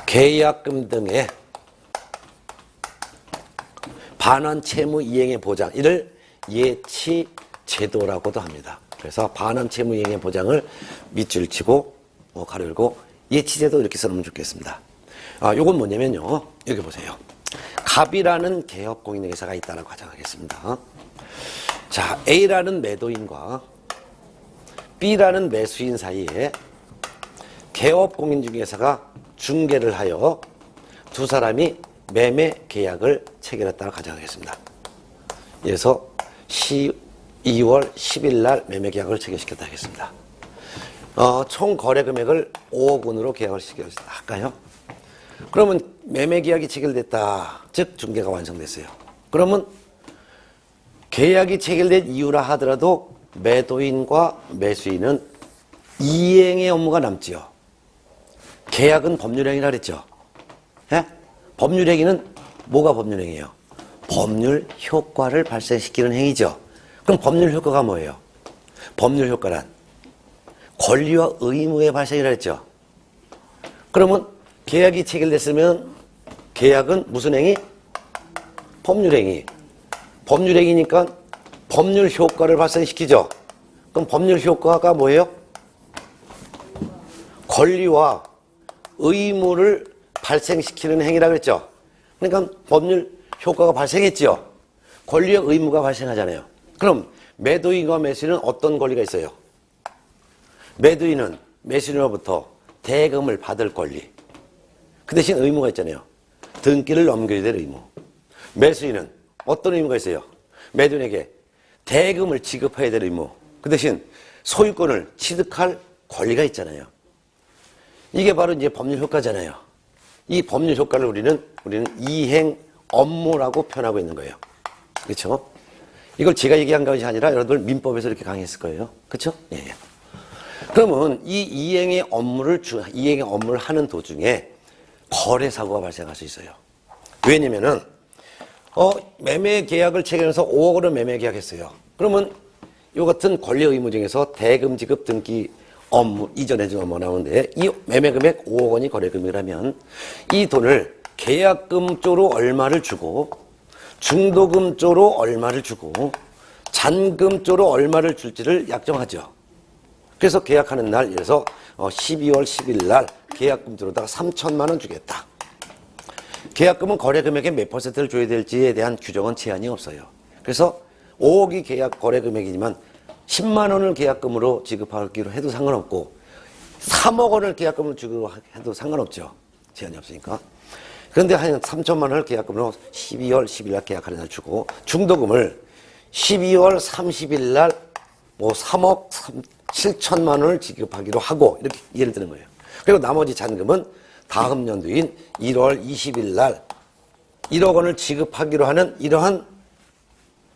계약금 등의 반환 채무 이행의 보장, 이를 예치 제도라고도 합니다. 그래서 반환 채무 이행의 보장을 밑줄 치고 가로 열고 예치제도 이렇게 써놓으면 좋겠습니다. 요건 뭐냐면요. 여기 보세요. 갑이라는 개업공인회사가 있다라고 가정하겠습니다. 자, A라는 매도인과 B라는 매수인 사이에 개업공인중개사가 중개를 하여 두 사람이 매매 계약을 체결했다고 가정하겠습니다. 그래서 2월 10일 날 매매 계약을 체결시켰다 하겠습니다. 총 거래 금액을 5억 원으로 계약을 할까요? 그러면 매매 계약이 체결됐다. 즉 중개가 완성됐어요. 그러면 계약이 체결된 이유라 하더라도 매도인과 매수인은 이행의 업무가 남지요. 계약은 법률행위라 그랬죠. 예? 법률행위는 뭐가 법률행위예요? 법률 효과를 발생시키는 행위죠. 그럼 법률 효과가 뭐예요? 법률 효과란 권리와 의무의 발생이라 했죠. 그러면 계약이 체결됐으면 계약은 무슨 행위? 법률행위. 법률행위니까 법률 효과를 발생시키죠. 그럼 법률 효과가 뭐예요? 권리와 의무를 발생시키는 행위라 그랬죠. 그러니까 법률 효과가 발생했죠. 권리와 의무가 발생하잖아요. 그럼 매도인과 매수인은 어떤 권리가 있어요? 매도인은 매수인으로부터 대금을 받을 권리. 그 대신 의무가 있잖아요. 등기를 넘겨야 될 의무. 매수인은 어떤 의무가 있어요? 매도인에게 대금을 지급해야 될 의무. 그 대신 소유권을 취득할 권리가 있잖아요. 이게 바로 이제 법률 효과잖아요. 이 법률 효과를 우리는 이행 업무라고 표현하고 있는 거예요. 그렇죠? 이걸 제가 얘기한 것이 아니라 여러분들 민법에서 이렇게 강의했을 거예요. 그렇죠? 예. 그러면 이 이행의 업무를 하는 도중에 거래 사고가 발생할 수 있어요. 왜냐면은 매매 계약을 체결해서 5억 원을 매매 계약했어요. 그러면 이 같은 권리 의무 중에서 대금 지급 등기 업무 이전해준 업무가 나오는데 이 매매 금액 5억 원이 거래 금액이라면 이 돈을 계약금 쪽으로 얼마를 주고 중도금 쪽으로 얼마를 주고 잔금 쪽으로 얼마를 줄지를 약정하죠. 그래서 계약하는 날, 예를 들어서 12월 10일 날 계약금 쪽으로다가 3천만 원 주겠다. 계약금은 거래 금액의 몇 퍼센트를 줘야 될지에 대한 규정은 제한이 없어요. 그래서 5억이 계약 거래 금액이지만 10만 원을 계약금으로 지급하기로 해도 상관없고 3억 원을 계약금으로 주기로 해도 상관없죠. 제한이 없으니까. 그런데 한 3천만 원을 계약금으로 12월 10일 날 계약하는 날 주고 중도금을 12월 30일 날 3억 7천만 원을 지급하기로 하고 이렇게 예를 드는 거예요. 그리고 나머지 잔금은 다음 연도인 1월 20일 날 1억 원을 지급하기로 하는 이러한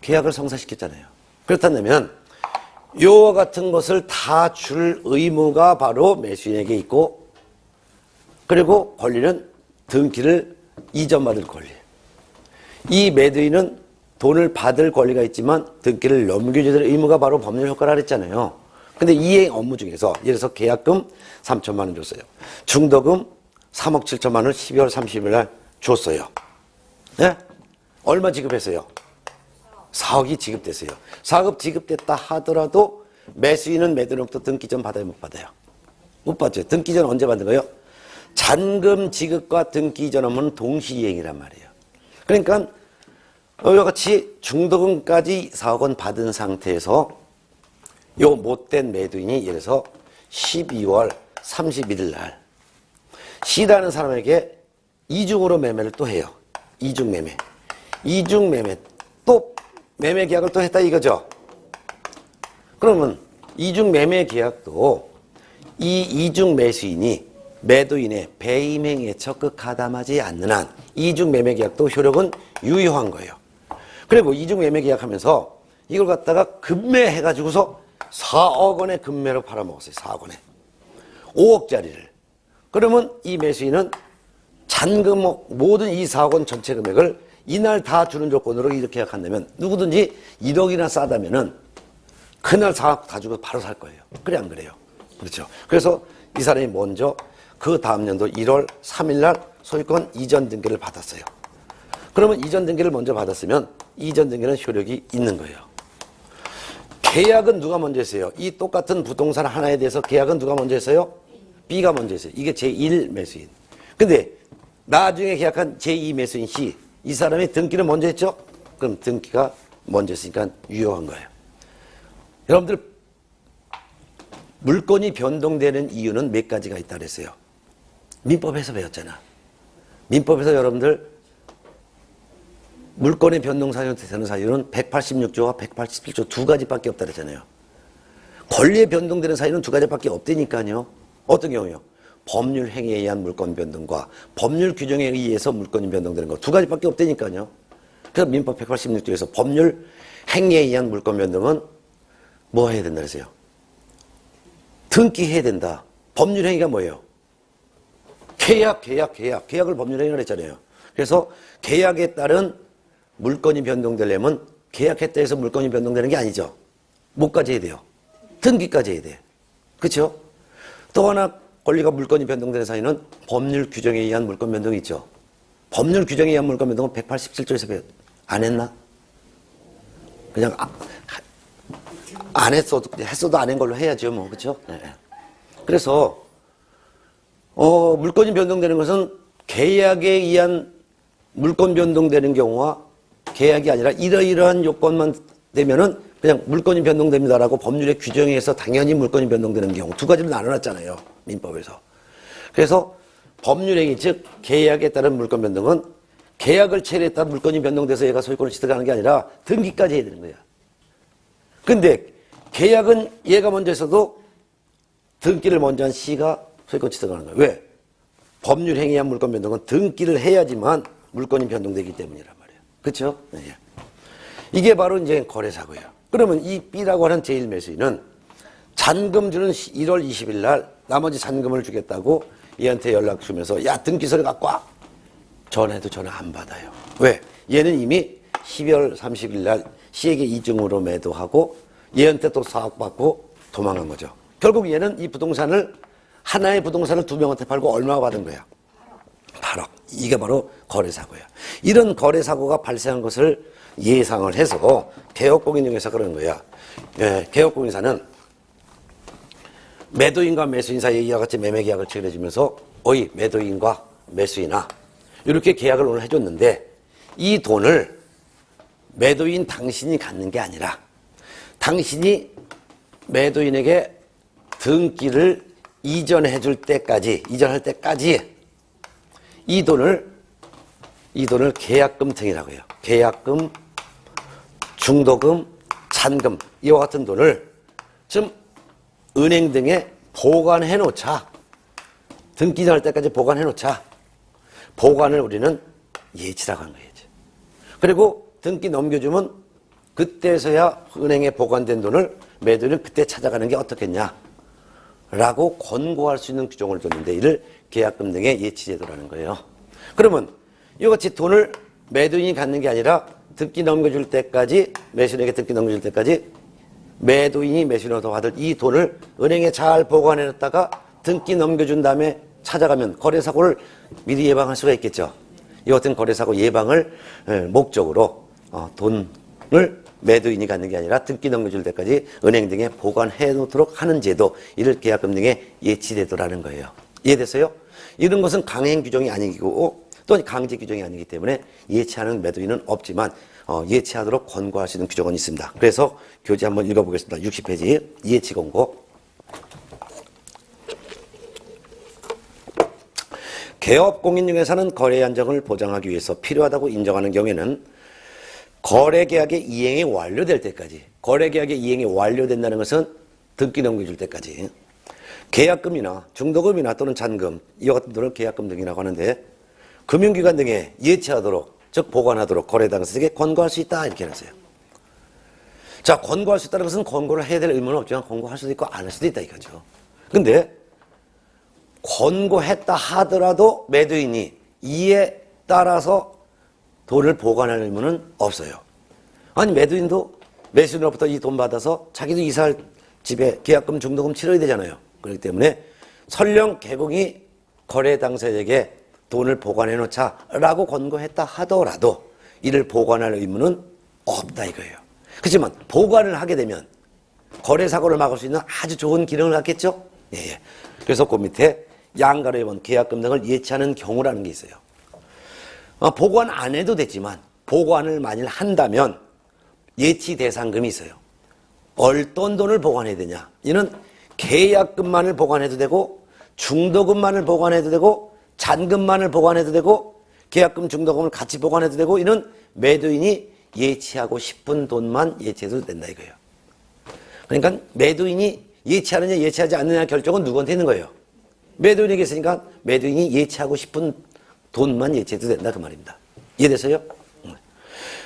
계약을 성사시켰잖아요. 그렇다면 요와 같은 것을 다 줄 의무가 바로 매수인에게 있고 그리고 권리는 등기를 이전받을 권리. 이 매도인은 돈을 받을 권리가 있지만 등기를 넘겨줘야 될 의무가 바로 법률 효과라 그랬잖아요. 근데 이행 업무 중에서 예를 들어서 계약금 3천만 원 줬어요. 중도금 3억 7천만 원을 12월 30일 날 줬어요. 네? 얼마 지급했어요? 4억이 지급됐어요. 4억 지급됐다 하더라도 매수인은 매도인부터 등기 전 받아요, 못 받아요? 못 받죠. 등기 전 언제 받는 거예요? 잔금 지급과 등기 전 업무는 동시이행이란 말이에요. 그러니까 이와 같이 중도금까지 4억 원 받은 상태에서 요 못된 매도인이 예를 들어서 12월 31일 날 C라는 사람에게 이중으로 매매를 또 해요. 이중 매매. 이중 매매. 또 매매 계약을 또 했다 이거죠. 그러면 이중 매매 계약도 이 이중 매수인이 매도인의 배임 행위에 적극 가담하지 않는 한 이중 매매 계약도 효력은 유효한 거예요. 그리고 이중 매매 계약하면서 이걸 갖다가 급매해가지고서 4억 원의 급매로 팔아먹었어요. 4억 원에. 5억짜리를. 그러면 이 매수인은 잔금 모든 이 4억 원 전체 금액을 이날 다 주는 조건으로 이렇게 계약한다면 누구든지 1억이나 싸다면은 그날 4억 다 주고 바로 살 거예요. 그래 안 그래요? 그렇죠. 그래서 이 사람이 먼저 그 다음 연도 1월 3일 날 소유권 이전 등기를 받았어요. 그러면 이전 등기를 먼저 받았으면 이전 등기는 효력이 있는 거예요. 계약은 누가 먼저 했어요? 이 똑같은 부동산 하나에 대해서 계약은 누가 먼저 했어요? B가 먼저 있어요. 이게 제1 매수인. 근데 나중에 계약한 제2 매수인 C, 이 사람이 등기를 먼저 했죠? 그럼 등기가 먼저 했으니까 유효한 거예요. 여러분들 물건이 변동되는 이유는 몇 가지가 있다 그랬어요. 민법에서 배웠잖아. 민법에서 여러분들 물건의 변동사유는 되는 사유는 186조와 187조 두 가지밖에 없다 그랬잖아요. 권리에 변동되는 사유는 두 가지밖에 없다니까요. 어떤 경우요? 법률 행위에 의한 물건 변동과 법률 규정에 의해서 물건이 변동되는 거 두 가지밖에 없다니까요. 그래서 민법 186조에서 법률 행위에 의한 물건 변동은 뭐 해야 된다 그랬어요? 등기해야 된다. 법률 행위가 뭐예요? 계약을 법률 행위를 했잖아요. 그래서 계약에 따른 물건이 변동되려면 계약했다 해서 물건이 변동되는 게 아니죠. 뭐까지 해야 돼요? 등기까지 해야 돼. 그렇죠? 또 하나 권리가 물건이 변동되는 사유는 법률 규정에 의한 물건 변동이 있죠. 법률 규정에 의한 물건 변동은 187조에서 안 했나? 그냥 안 했어도 안 한 걸로 해야죠. 뭐 그렇죠? 네. 그래서 물건이 변동되는 것은 계약에 의한 물건 변동되는 경우와 계약이 아니라 이러이러한 요건만 되면은 그냥 물건이 변동됩니다라고 법률의 규정에 의해서 당연히 물건이 변동되는 경우 두 가지로 나눠놨잖아요. 민법에서. 그래서 법률행위 즉 계약에 따른 물건 변동은 계약을 체결했다 물건이 변동돼서 얘가 소유권을 취득하는 게 아니라 등기까지 해야 되는 거야. 근데 계약은 얘가 먼저 했어도 등기를 먼저 한 C가 소유권 취득하는 거야. 왜? 법률행위에 한 물건 변동은 등기를 해야지만 물건이 변동되기 때문이란 말이에요. 그렇죠? 네. 이게 바로 이제 거래사고예요. 그러면 이 B라고 하는 제1 매수인은 잔금 주는 1월 20일 날 나머지 잔금을 주겠다고 얘한테 연락 주면서 야 등기서를 갖고 와. 전화해도 전화 안 받아요. 왜? 얘는 이미 12월 30일 날 C에게 이중으로 매도하고 얘한테 또 사억 받고 도망간 거죠. 결국 얘는 이 부동산을 하나의 부동산을 두 명한테 팔고 얼마 받은 거야? 8억. 이게 바로 거래사고야. 이런 거래사고가 발생한 것을 예상을 해서 개업공인중개사 그러는 거야. 예, 개업공인사는 매도인과 매수인 사이에 이와 같이 매매계약을 체결해주면서 어이 매도인과 매수인아 이렇게 계약을 오늘 해줬는데 이 돈을 매도인 당신이 갖는 게 아니라 당신이 매도인에게 등기를 이전할 때까지 이 돈을 계약금 등이라고 해요. 계약금, 중도금, 잔금 이와 같은 돈을 좀 은행 등에 보관해 놓자. 등기 이전할 때까지 보관해 놓자. 보관을 우리는 예치라고 하는 거예요. 그리고 등기 넘겨주면 그때서야 은행에 보관된 돈을 매도인은 그때 찾아가는 게 어떻겠냐 라고 권고할 수 있는 규정을 뒀는데 이를 계약금 등의 예치제도라는 거예요. 그러면 이같이 돈을 매도인이 갖는 게 아니라 등기 넘겨줄 때까지 매수인에게 등기 넘겨줄 때까지 매도인이 매수인으로부터 받을 이 돈을 은행에 잘 보관해놨다가 등기 넘겨준 다음에 찾아가면 거래사고를 미리 예방할 수가 있겠죠. 이 같은 거래사고 예방을 목적으로 돈을 매도인이 갖는 게 아니라 등기 넘겨줄 때까지 은행 등에 보관해 놓도록 하는 제도, 이를 계약금 등의 예치제도라는 거예요. 이해됐어요? 이런 것은 강행 규정이 아니고 또 강제 규정이 아니기 때문에 예치하는 매도인은 없지만 예치하도록 권고할 수 있는 규정은 있습니다. 그래서 교재 한번 읽어보겠습니다. 60페이지 예치 권고. 개업공인중개사는 거래 안정을 보장하기 위해서 필요하다고 인정하는 경우에는 거래계약의 이행이 완료될 때까지, 거래계약의 이행이 완료된다는 것은 등기 넘겨줄 때까지 계약금이나 중도금이나 또는 잔금 이와 같은 돈을 계약금 등이라고 하는데 금융기관 등에 예치하도록, 즉 보관하도록 거래 당사자에게 권고할 수 있다 이렇게 했어요. 자, 권고할 수 있다는 것은 권고를 해야 될 의무는 없지만 권고할 수도 있고 안 할 수도 있다 이거죠. 근데 권고했다 하더라도 매도인이 이에 따라서 돈을 보관할 의무는 없어요. 아니 매도인도 매수인으로부터 이 돈 받아서 자기도 이사할 집에 계약금 중도금 치러야 되잖아요. 그렇기 때문에 설령 개공이 거래 당사자에게 돈을 보관해 놓자 라고 권고했다 하더라도 이를 보관할 의무는 없다 이거예요. 그렇지만 보관을 하게 되면 거래사고를 막을 수 있는 아주 좋은 기능을 갖겠죠. 예, 예. 그래서 그 밑에 양가로 2번 계약금 등을 예치하는 경우라는 게 있어요. 보관 안 해도 되지만 보관을 만일 한다면 예치 대상금이 있어요. 어떤 돈을 보관해야 되냐? 이는 계약금만을 보관해도 되고 중도금만을 보관해도 되고 잔금만을 보관해도 되고 계약금 중도금을 같이 보관해도 되고 이는 매도인이 예치하고 싶은 돈만 예치해도 된다 이거예요. 그러니까 매도인이 예치하느냐 예치하지 않느냐 결정은 누구한테 있는 거예요? 매도인에게 있으니까 매도인이 예치하고 싶은 돈만 예치해도 된다 그 말입니다. 이해됐어요?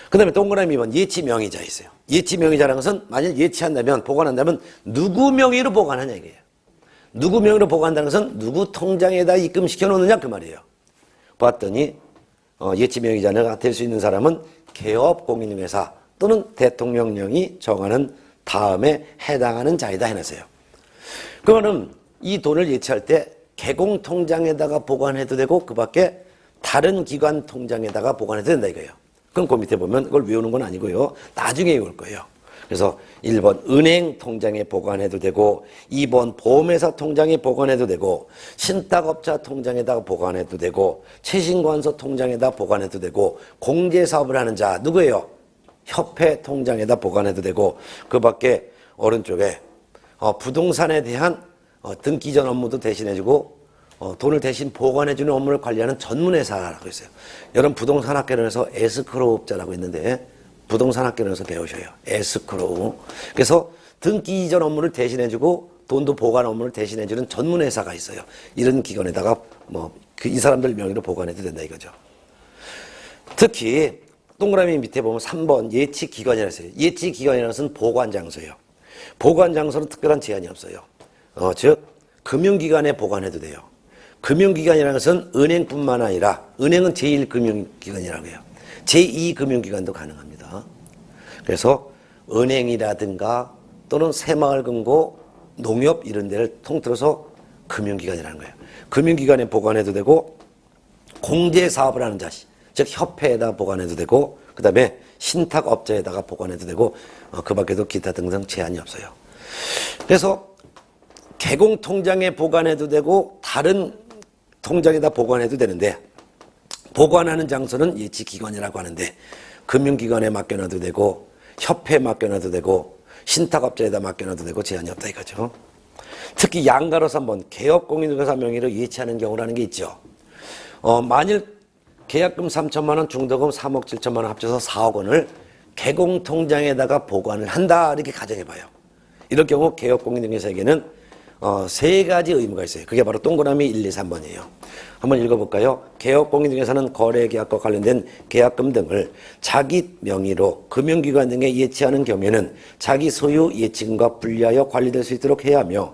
그 다음에 동그라미 2번 예치 명의자 있어요. 예치 명의자라는 것은 만약 예치한다면 보관한다면 누구 명의로 보관하냐 이거예요. 누구 명의로 보관한다는 것은 누구 통장에다 입금시켜 놓느냐 그 말이에요. 봤더니 예치 명의자가 될 수 있는 사람은 개업 공인중개사 또는 대통령령이 정하는 다음에 해당하는 자이다 해놨어요. 그거는 이 돈을 예치할 때 개공통장에다가 보관해도 되고 그 밖에 다른 기관 통장에다가 보관해도 된다 이거예요. 그럼 그 밑에 보면 그걸 외우는 건 아니고요. 나중에 외울 거예요. 그래서 1번 은행 통장에 보관해도 되고 2번 보험회사 통장에 보관해도 되고 신탁업자 통장에다가 보관해도 되고 최신관서 통장에다 보관해도 되고 공제사업을 하는 자 누구예요? 협회 통장에다 보관해도 되고 그 밖에 오른쪽에 부동산에 대한 등기 전 업무도 대신해주고 돈을 대신 보관해주는 업무를 관리하는 전문회사라고 있어요. 여러분 부동산학개론에서 에스크로우업자라고 있는데 부동산학개론에서 배우셔요. 에스크로우. 그래서 등기 이전 업무를 대신해주고 돈도 보관 업무를 대신해주는 전문회사가 있어요. 이런 기관에다가 이 사람들 명의로 보관해도 된다 이거죠. 특히 동그라미 밑에 보면 3번 예치기관이라고 있어요. 예치기관이라는 것은 보관장소예요. 보관장소는 특별한 제한이 없어요. 즉 금융기관에 보관해도 돼요. 금융기관이라는 것은 은행뿐만 아니라 은행은 제1금융기관이라고 해요. 제2금융기관도 가능합니다. 그래서 은행이라든가 또는 새마을금고, 농협 이런 데를 통틀어서 금융기관이라는 거예요. 금융기관에 보관해도 되고 공제사업을 하는 자, 즉 협회에다 보관해도 되고 그 다음에 신탁업자에다가 보관해도 되고 그 밖에도 기타 등등 제한이 없어요. 그래서 개공통장에 보관해도 되고 다른 통장에다 보관해도 되는데 보관하는 장소는 예치기관이라고 하는데 금융기관에 맡겨놔도 되고 협회에 맡겨놔도 되고 신탁업자에다 맡겨놔도 되고 제한이 없다 이거죠. 특히 양가로서 한번 개업공인중개사 명의로 예치하는 경우라는 게 있죠. 만일 계약금 3천만 원, 중도금 3억 7천만 원 합쳐서 4억 원을 개공통장에다가 보관을 한다 이렇게 가정해봐요. 이럴 경우 개업공인중개사에게는 세 가지 의무가 있어요. 그게 바로 동그라미 1, 2, 3번이에요. 한번 읽어볼까요? 개업공인중개사는 거래계약과 관련된 계약금 등을 자기 명의로 금융기관 등에 예치하는 경우에는 자기 소유 예치금과 분리하여 관리될 수 있도록 해야 하며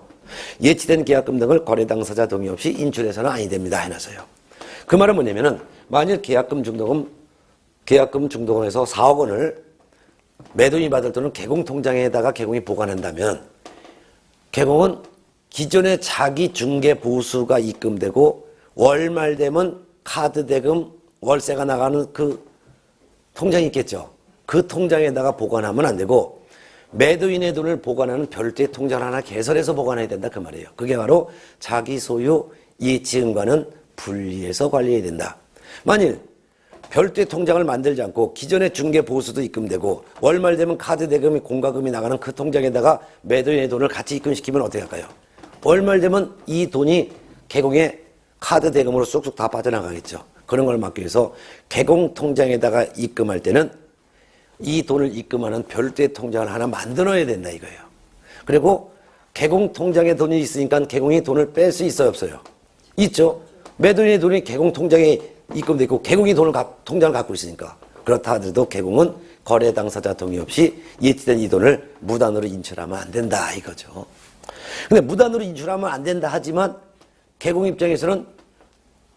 예치된 계약금 등을 거래 당사자 동의 없이 인출해서는 아니 됩니다 해놨어요. 그 말은 뭐냐면은 만일 계약금 중도금에서 4억 원을 매도인이 받을 돈을 개공통장에다가 개공이 보관한다면 개공은 기존에 자기 중개 보수가 입금되고 월말 되면 카드 대금 월세가 나가는 그 통장이 있겠죠. 그 통장에다가 보관하면 안 되고 매도인의 돈을 보관하는 별도의 통장을 하나 개설해서 보관해야 된다 그 말이에요. 그게 바로 자기 소유 예치금과는 분리해서 관리해야 된다. 만일 별도의 통장을 만들지 않고 기존의 중개 보수도 입금되고 월말 되면 카드 대금이 공과금이 나가는 그 통장에다가 매도인의 돈을 같이 입금시키면 어떻게 할까요? 월말 되면 이 돈이 개공의 카드 대금으로 쑥쑥 다 빠져나가겠죠. 그런 걸 막기 위해서 개공 통장에다가 입금할 때는 이 돈을 입금하는 별도의 통장을 하나 만들어야 된다 이거예요. 그리고 개공 통장에 돈이 있으니까 개공이 돈을 뺄 수 있어요 없어요? 있죠. 매도인의 돈이 개공 통장에 입금돼 있고 개공이 통장을 갖고 있으니까. 그렇다 하더라도 개공은 거래 당사자 동의 없이 예치된 이 돈을 무단으로 인출하면 안 된다 이거죠. 근데 무단으로 인출하면 안 된다 하지만 개공 입장에서는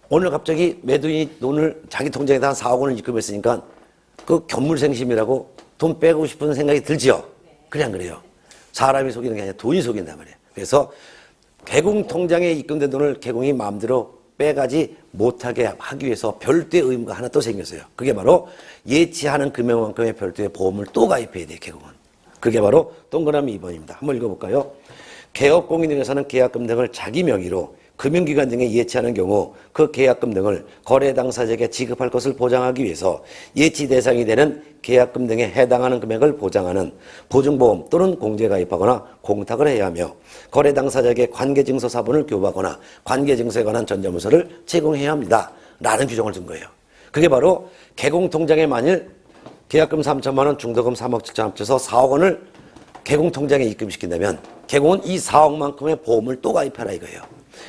오늘 갑자기 매도인이 돈을 자기 통장에다 한 4억 원을 입금했으니까 그 견물생심이라고 돈 빼고 싶은 생각이 들지요. 그냥 그래요. 사람이 속이는 게 아니라 돈이 속인단 말이에요. 그래서 개공 통장에 입금된 돈을 개공이 마음대로 빼가지 못하게 하기 위해서 별도의 의무가 하나 또 생겼어요. 그게 바로 예치하는 금액만큼의 별도의 보험을 또 가입해야 돼요. 개공은. 그게 바로 동그라미 2번입니다. 한번 읽어볼까요? 개업공인 등에서는 계약금 등을 자기 명의로 금융기관 등에 예치하는 경우 그 계약금 등을 거래 당사자에게 지급할 것을 보장하기 위해서 예치 대상이 되는 계약금 등에 해당하는 금액을 보장하는 보증보험 또는 공제가입하거나 공탁을 해야 하며 거래 당사자에게 관계증서 사본을 교부하거나 관계증서에 관한 전자문서를 제공해야 합니다. 라는 규정을 둔 거예요. 그게 바로 개공통장에 만일 계약금 3천만 원, 중도금 3억 7천 합쳐서 4억 원을 개공통장에 입금시킨다면 개공은 이 4억만큼의 보험을 또 가입하라 이거예요.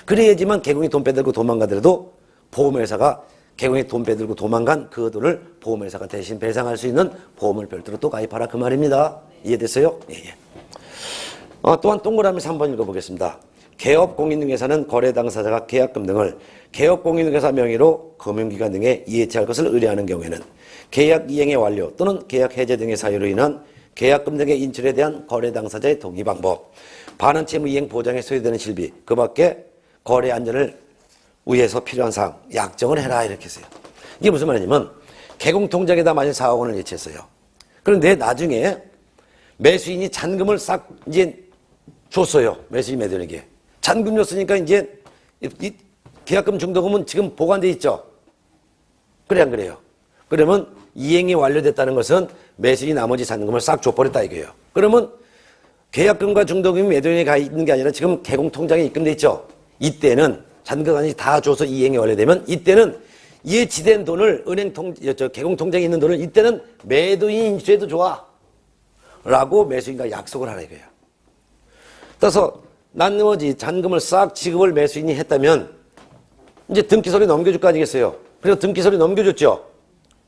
그래야지만 개공이 돈 빼들고 도망가더라도 보험회사가 개공이 돈 빼들고 도망간 그 돈을 보험회사가 대신 배상할 수 있는 보험을 별도로 또 가입하라 그 말입니다. 이해됐어요? 예, 예. 또한 동그라미 3번 읽어보겠습니다. 개업공인중개사는 거래 당사자가 계약금 등을 개업공인중개사 명의로 금융기관 등에 이해치할 것을 의뢰하는 경우에는 계약 이행의 완료 또는 계약 해제 등의 사유로 인한 계약금 등의 인출에 대한 거래 당사자의 동의 방법, 반환 채무 이행 보장에 소요되는 실비, 그 밖에 거래 안전을 위해서 필요한 사항, 약정을 해라 이렇게 했어요. 이게 무슨 말이냐면 개공통장에다 만약 4억 원을 예치했어요. 그런데 나중에 매수인이 잔금을 싹 이제 줬어요. 매수인 매도인에게. 잔금 줬으니까 이제 이 계약금 중도금은 지금 보관돼 있죠. 그래 안 그래요? 그러면 이행이 완료됐다는 것은 매수인이 나머지 잔금을 싹 줘버렸다 이거예요. 그러면 계약금과 중도금이 매도인에 가 있는 게 아니라 지금 개공통장에 입금돼 있죠. 이때는 잔금까지 다 줘서 이행이 완료되면 이때는 예치된 돈을 개공통장에 있는 돈을 이때는 매도인이 인출해도 좋아 라고 매수인과 약속을 하라 이거예요. 따라서 나머지 잔금을 싹 지급을 매수인이 했다면 이제 등기소리 넘겨줄 거 아니겠어요. 그리고 등기소리 넘겨줬죠.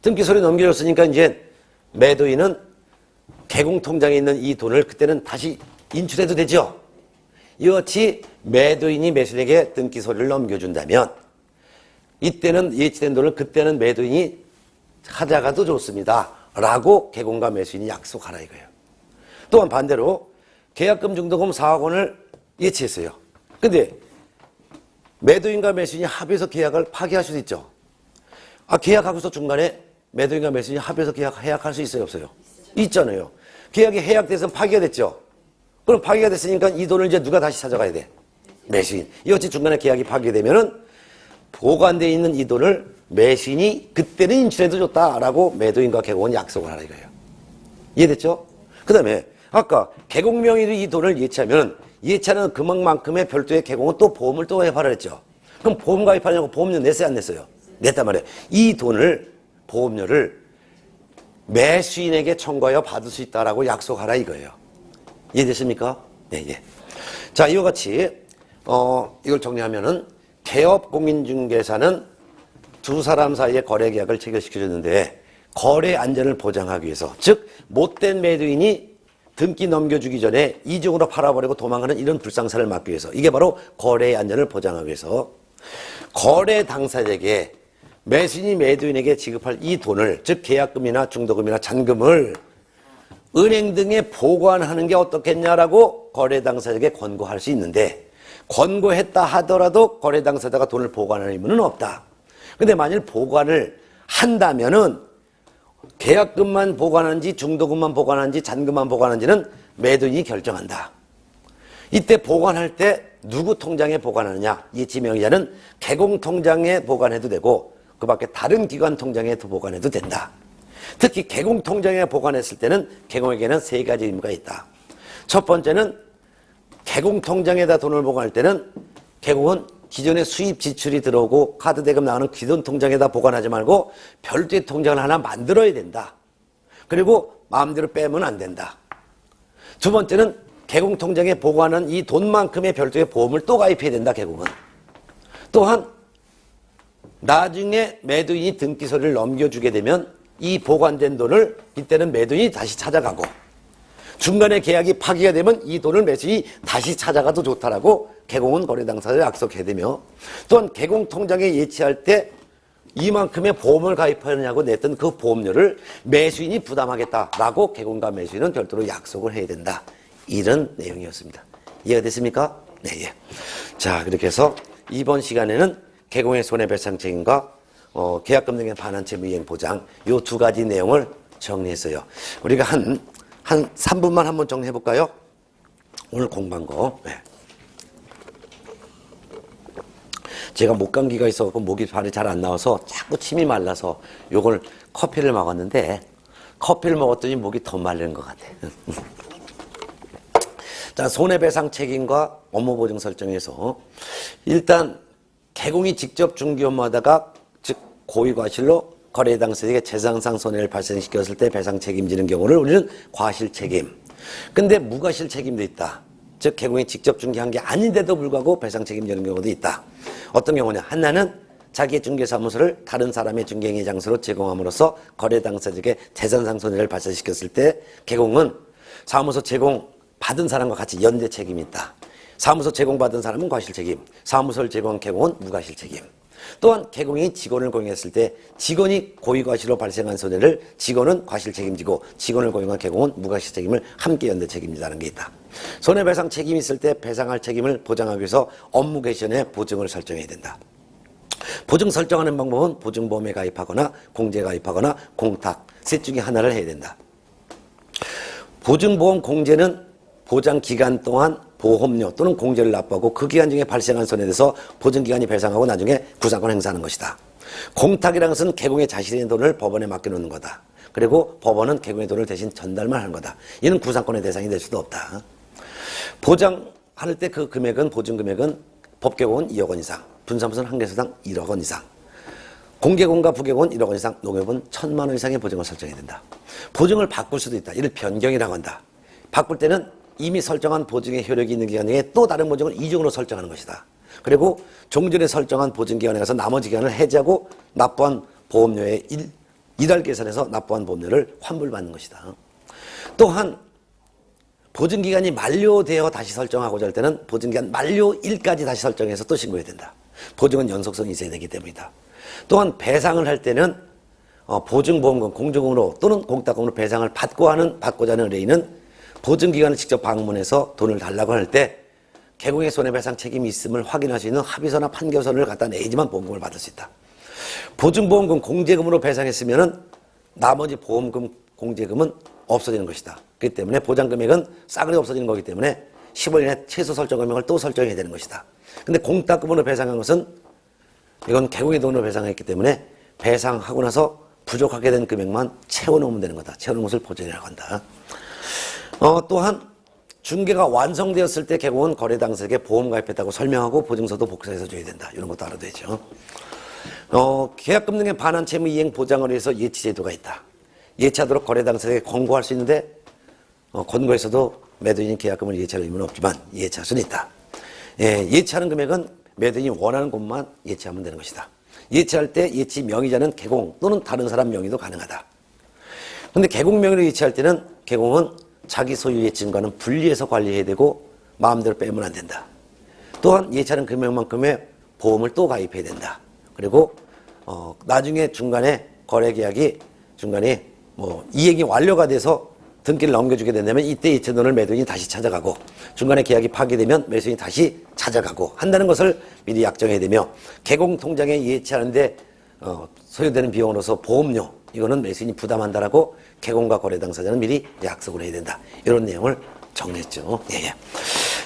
등기소리 넘겨줬으니까 이제 매도인은 개공통장에 있는 이 돈을 그때는 다시 인출해도 되죠. 이같이 매도인이 매수인에게 등기소리를 넘겨준다면 이때는 예치된 돈을 그때는 매도인이 가져가도 좋습니다. 라고 개공과 매수인이 약속하라 이거예요. 또한 반대로 계약금 중도금 4억 원을 예치했어요. 근데 매도인과 매수인이 합의해서 계약을 파기할 수도 있죠. 계약하고서 중간에 매도인과 매수인이 합의해서 해약할 수 있어요, 없어요? 있잖아요. 계약이 해약돼서 파기가 됐죠. 그럼 파기가 됐으니까 이 돈을 이제 누가 다시 찾아가야 돼? 매수인. 이어치 중간에 계약이 파기되면은 보관되어 있는 이 돈을 매수인이 그때는 인출해도 좋다라고 매도인과 개공은 약속을 하라 이거예요. 이해됐죠? 그 다음에 아까 개공 명의로 이 돈을 예치하면 예치하는 금액만큼의 별도의 개공은 또 보험을 또 가입하라 했죠. 그럼 보험 가입하려고 보험료 냈어요, 안 냈어요? 냈단 말이에요. 이 돈을 보험료를 매수인에게 청구하여 받을 수 있다라고 약속하라 이거예요. 이해됐습니까? 네, 예. 자, 이와 같이 이걸 정리하면은 개업공인중개사는 두 사람 사이의 거래 계약을 체결시켜줬는데 거래 안전을 보장하기 위해서, 즉 못된 매도인이 등기 넘겨주기 전에 이중으로 팔아버리고 도망가는 이런 불상사를 막기 위해서, 이게 바로 거래의 안전을 보장하기 위해서 거래 당사자에게 매수인이 매도인에게 지급할 이 돈을, 즉 계약금이나 중도금이나 잔금을 은행 등에 보관하는 게 어떻겠냐라고 거래 당사자에게 권고할 수 있는데, 권고했다 하더라도 거래 당사자가 돈을 보관하는 의무는 없다. 근데 만일 보관을 한다면은 계약금만 보관하는지 중도금만 보관하는지 잔금만 보관하는지는 매도인이 결정한다. 이때 보관할 때 누구 통장에 보관하느냐, 이 지명이자는 개공통장에 보관해도 되고 그 밖에 다른 기관 통장에 보관해도 된다. 특히 개공통장에 보관했을 때는 개공에게는 세 가지 의무가 있다. 첫 번째는 개공통장에다 돈을 보관할 때는 개공은 기존에 수입 지출이 들어오고 카드 대금 나가는 기존 통장에다 보관하지 말고 별도의 통장을 하나 만들어야 된다. 그리고 마음대로 빼면 안 된다. 두 번째는 개공통장에 보관한 이 돈만큼의 별도의 보험을 또 가입해야 된다, 개공은. 또한 나중에 매도인이 등기소리를 넘겨주게 되면 이 보관된 돈을 이때는 매도인이 다시 찾아가고, 중간에 계약이 파기가 되면 이 돈을 매수인이 다시 찾아가도 좋다라고 개공은 거래 당사자를 약속해야 되며, 또한 개공통장에 예치할 때 이만큼의 보험을 가입하느냐고 냈던 그 보험료를 매수인이 부담하겠다라고 개공과 매수인은 별도로 약속을 해야 된다. 이런 내용이었습니다. 이해가 됐습니까? 네, 예. 자, 그렇게 해서 이번 시간에는 개공의 손해배상 책임과 계약금 등의 반환 채무 이행 보장, 요 두 가지 내용을 정리했어요. 우리가 한 3분만 한번 정리해 볼까요? 오늘 공부한 거. 네. 제가 목감기가 있어서 목이 발이 잘 안 나와서 자꾸 침이 말라서 요걸 커피를 먹었는데 커피를 먹었더니 목이 더 마른 것 같아. 자, 손해배상 책임과 업무 보증 설정에서 일단 개공이 직접 중개업무하다가 즉 고의과실로 거래 당사자에게 재산상 손해를 발생시켰을 때 배상 책임지는 경우를 우리는 과실책임. 근데 무과실 책임도 있다. 즉 개공이 직접 중개한 게 아닌데도 불구하고 배상 책임지는 경우도 있다. 어떤 경우냐? 하나는 자기의 중개사무소를 다른 사람의 중개행위 장소로 제공함으로써 거래 당사자에게 재산상 손해를 발생시켰을 때 개공은 사무소 제공 받은 사람과 같이 연대 책임이 있다. 사무소 제공받은 사람은 과실책임, 사무소를 제공한 개공은 무과실책임. 또한 개공이 직원을 고용했을 때 직원이 고의과실로 발생한 손해를 직원은 과실책임지고 직원을 고용한 개공은 무과실책임을 함께 연대 책임지다는 게 있다. 손해배상 책임이 있을 때 배상할 책임을 보장하기 위해서 업무 개시에 보증을 설정해야 된다. 보증 설정하는 방법은 보증보험에 가입하거나 공제에 가입하거나 공탁 셋 중에 하나를 해야 된다. 보증보험 공제는 보장 기간 동안 보험료 또는 공제를 납부하고 그 기간 중에 발생한 손해에 대해서 보증기관이 배상하고 나중에 구상권 행사하는 것이다. 공탁이라는 것은 개공의 자신의 돈을 법원에 맡겨놓는 거다. 그리고 법원은 개공의 돈을 대신 전달만 하는 거다. 이는 구상권의 대상이 될 수도 없다. 보장할 때 그 금액은 보증금액은 법개공은 2억 원 이상, 분사무소는 한 개소당 1억 원 이상, 공개공과 부개공은 1억 원 이상, 농협은 1,000만 원 이상의 보증을 설정해야 된다. 보증을 바꿀 수도 있다. 이를 변경이라고 한다. 바꿀 때는 이미 설정한 보증의 효력이 있는 기간 중에 또 다른 보증을 이중으로 설정하는 것이다. 그리고 종전에 설정한 보증기간에 가서 나머지 기간을 해지하고 납부한 보험료의 이달 계산해서 납부한 보험료를 환불받는 것이다. 또한 보증기간이 만료되어 다시 설정하고자 할 때는 보증기간 만료일까지 다시 설정해서 또 신고해야 된다. 보증은 연속성이 있어야 되기 때문이다. 또한 배상을 할 때는 보증보험금, 공적금으로 또는 공탁금으로 배상을 받고자 하는 의뢰인은 보증기관을 직접 방문해서 돈을 달라고 할 때 개공의 손해배상 책임이 있음을 확인할 수 있는 합의서나 판결서를 갖다 내야지만 보험금을 받을 수 있다. 보증보험금, 공제금으로 배상했으면 나머지 보험금, 공제금은 없어지는 것이다. 그렇기 때문에 보장금액은 싸그리 없어지는 거기 때문에 10월 이내 최소 설정 금액을 또 설정해야 되는 것이다. 근데 공탁금으로 배상한 것은 이건 개공의 돈으로 배상했기 때문에 배상하고 나서 부족하게 된 금액만 채워놓으면 되는 거다. 채워놓은 것을 보증이라고 한다. 또한 중개가 완성되었을 때 개공은 거래 당사자에게 보험 가입했다고 설명하고 보증서도 복사해서 줘야 된다. 이런 것도 알아야 되죠. 계약금 등의 반환 채무 이행 보장을 위해서 예치 제도가 있다. 예치하도록 거래 당사자에게 권고할 수 있는데 권고에서도 매도인이 계약금을 예치할 의무는 없지만 예치할 수는 있다. 예치하는 금액은 매도인이 원하는 곳만 예치하면 되는 것이다. 예치할 때 예치 명의자는 개공 또는 다른 사람 명의도 가능하다. 그런데 개공 명의로 예치할 때는 개공은 자기 소유 예치인과는 분리해서 관리해야 되고 마음대로 빼면 안 된다. 또한 예치하는 금액만큼의 보험을 또 가입해야 된다. 그리고 나중에 중간에 거래계약이 중간에 이행이 완료가 돼서 등기를 넘겨주게 된다면 이때 예치돈을 매도인이 다시 찾아가고 중간에 계약이 파기되면 매수인이 다시 찾아가고 한다는 것을 미리 약정해야 되며 개공 통장에 예치하는데 소요되는 비용으로서 보험료 이거는 매수인이 부담한다라고 개공과 거래 당사자는 미리 약속을 해야 된다. 이런 내용을 정리했죠. 예.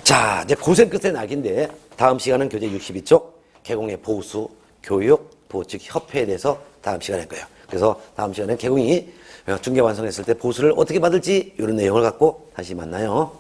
자, 이제 고생 끝에 낙인데 다음 시간은 교재 62쪽 개공의 보수, 교육, 보측, 협회에 대해서 다음 시간에 할 거예요. 그래서 다음 시간에 개공이 중개 완성했을 때 보수를 어떻게 받을지 이런 내용을 갖고 다시 만나요.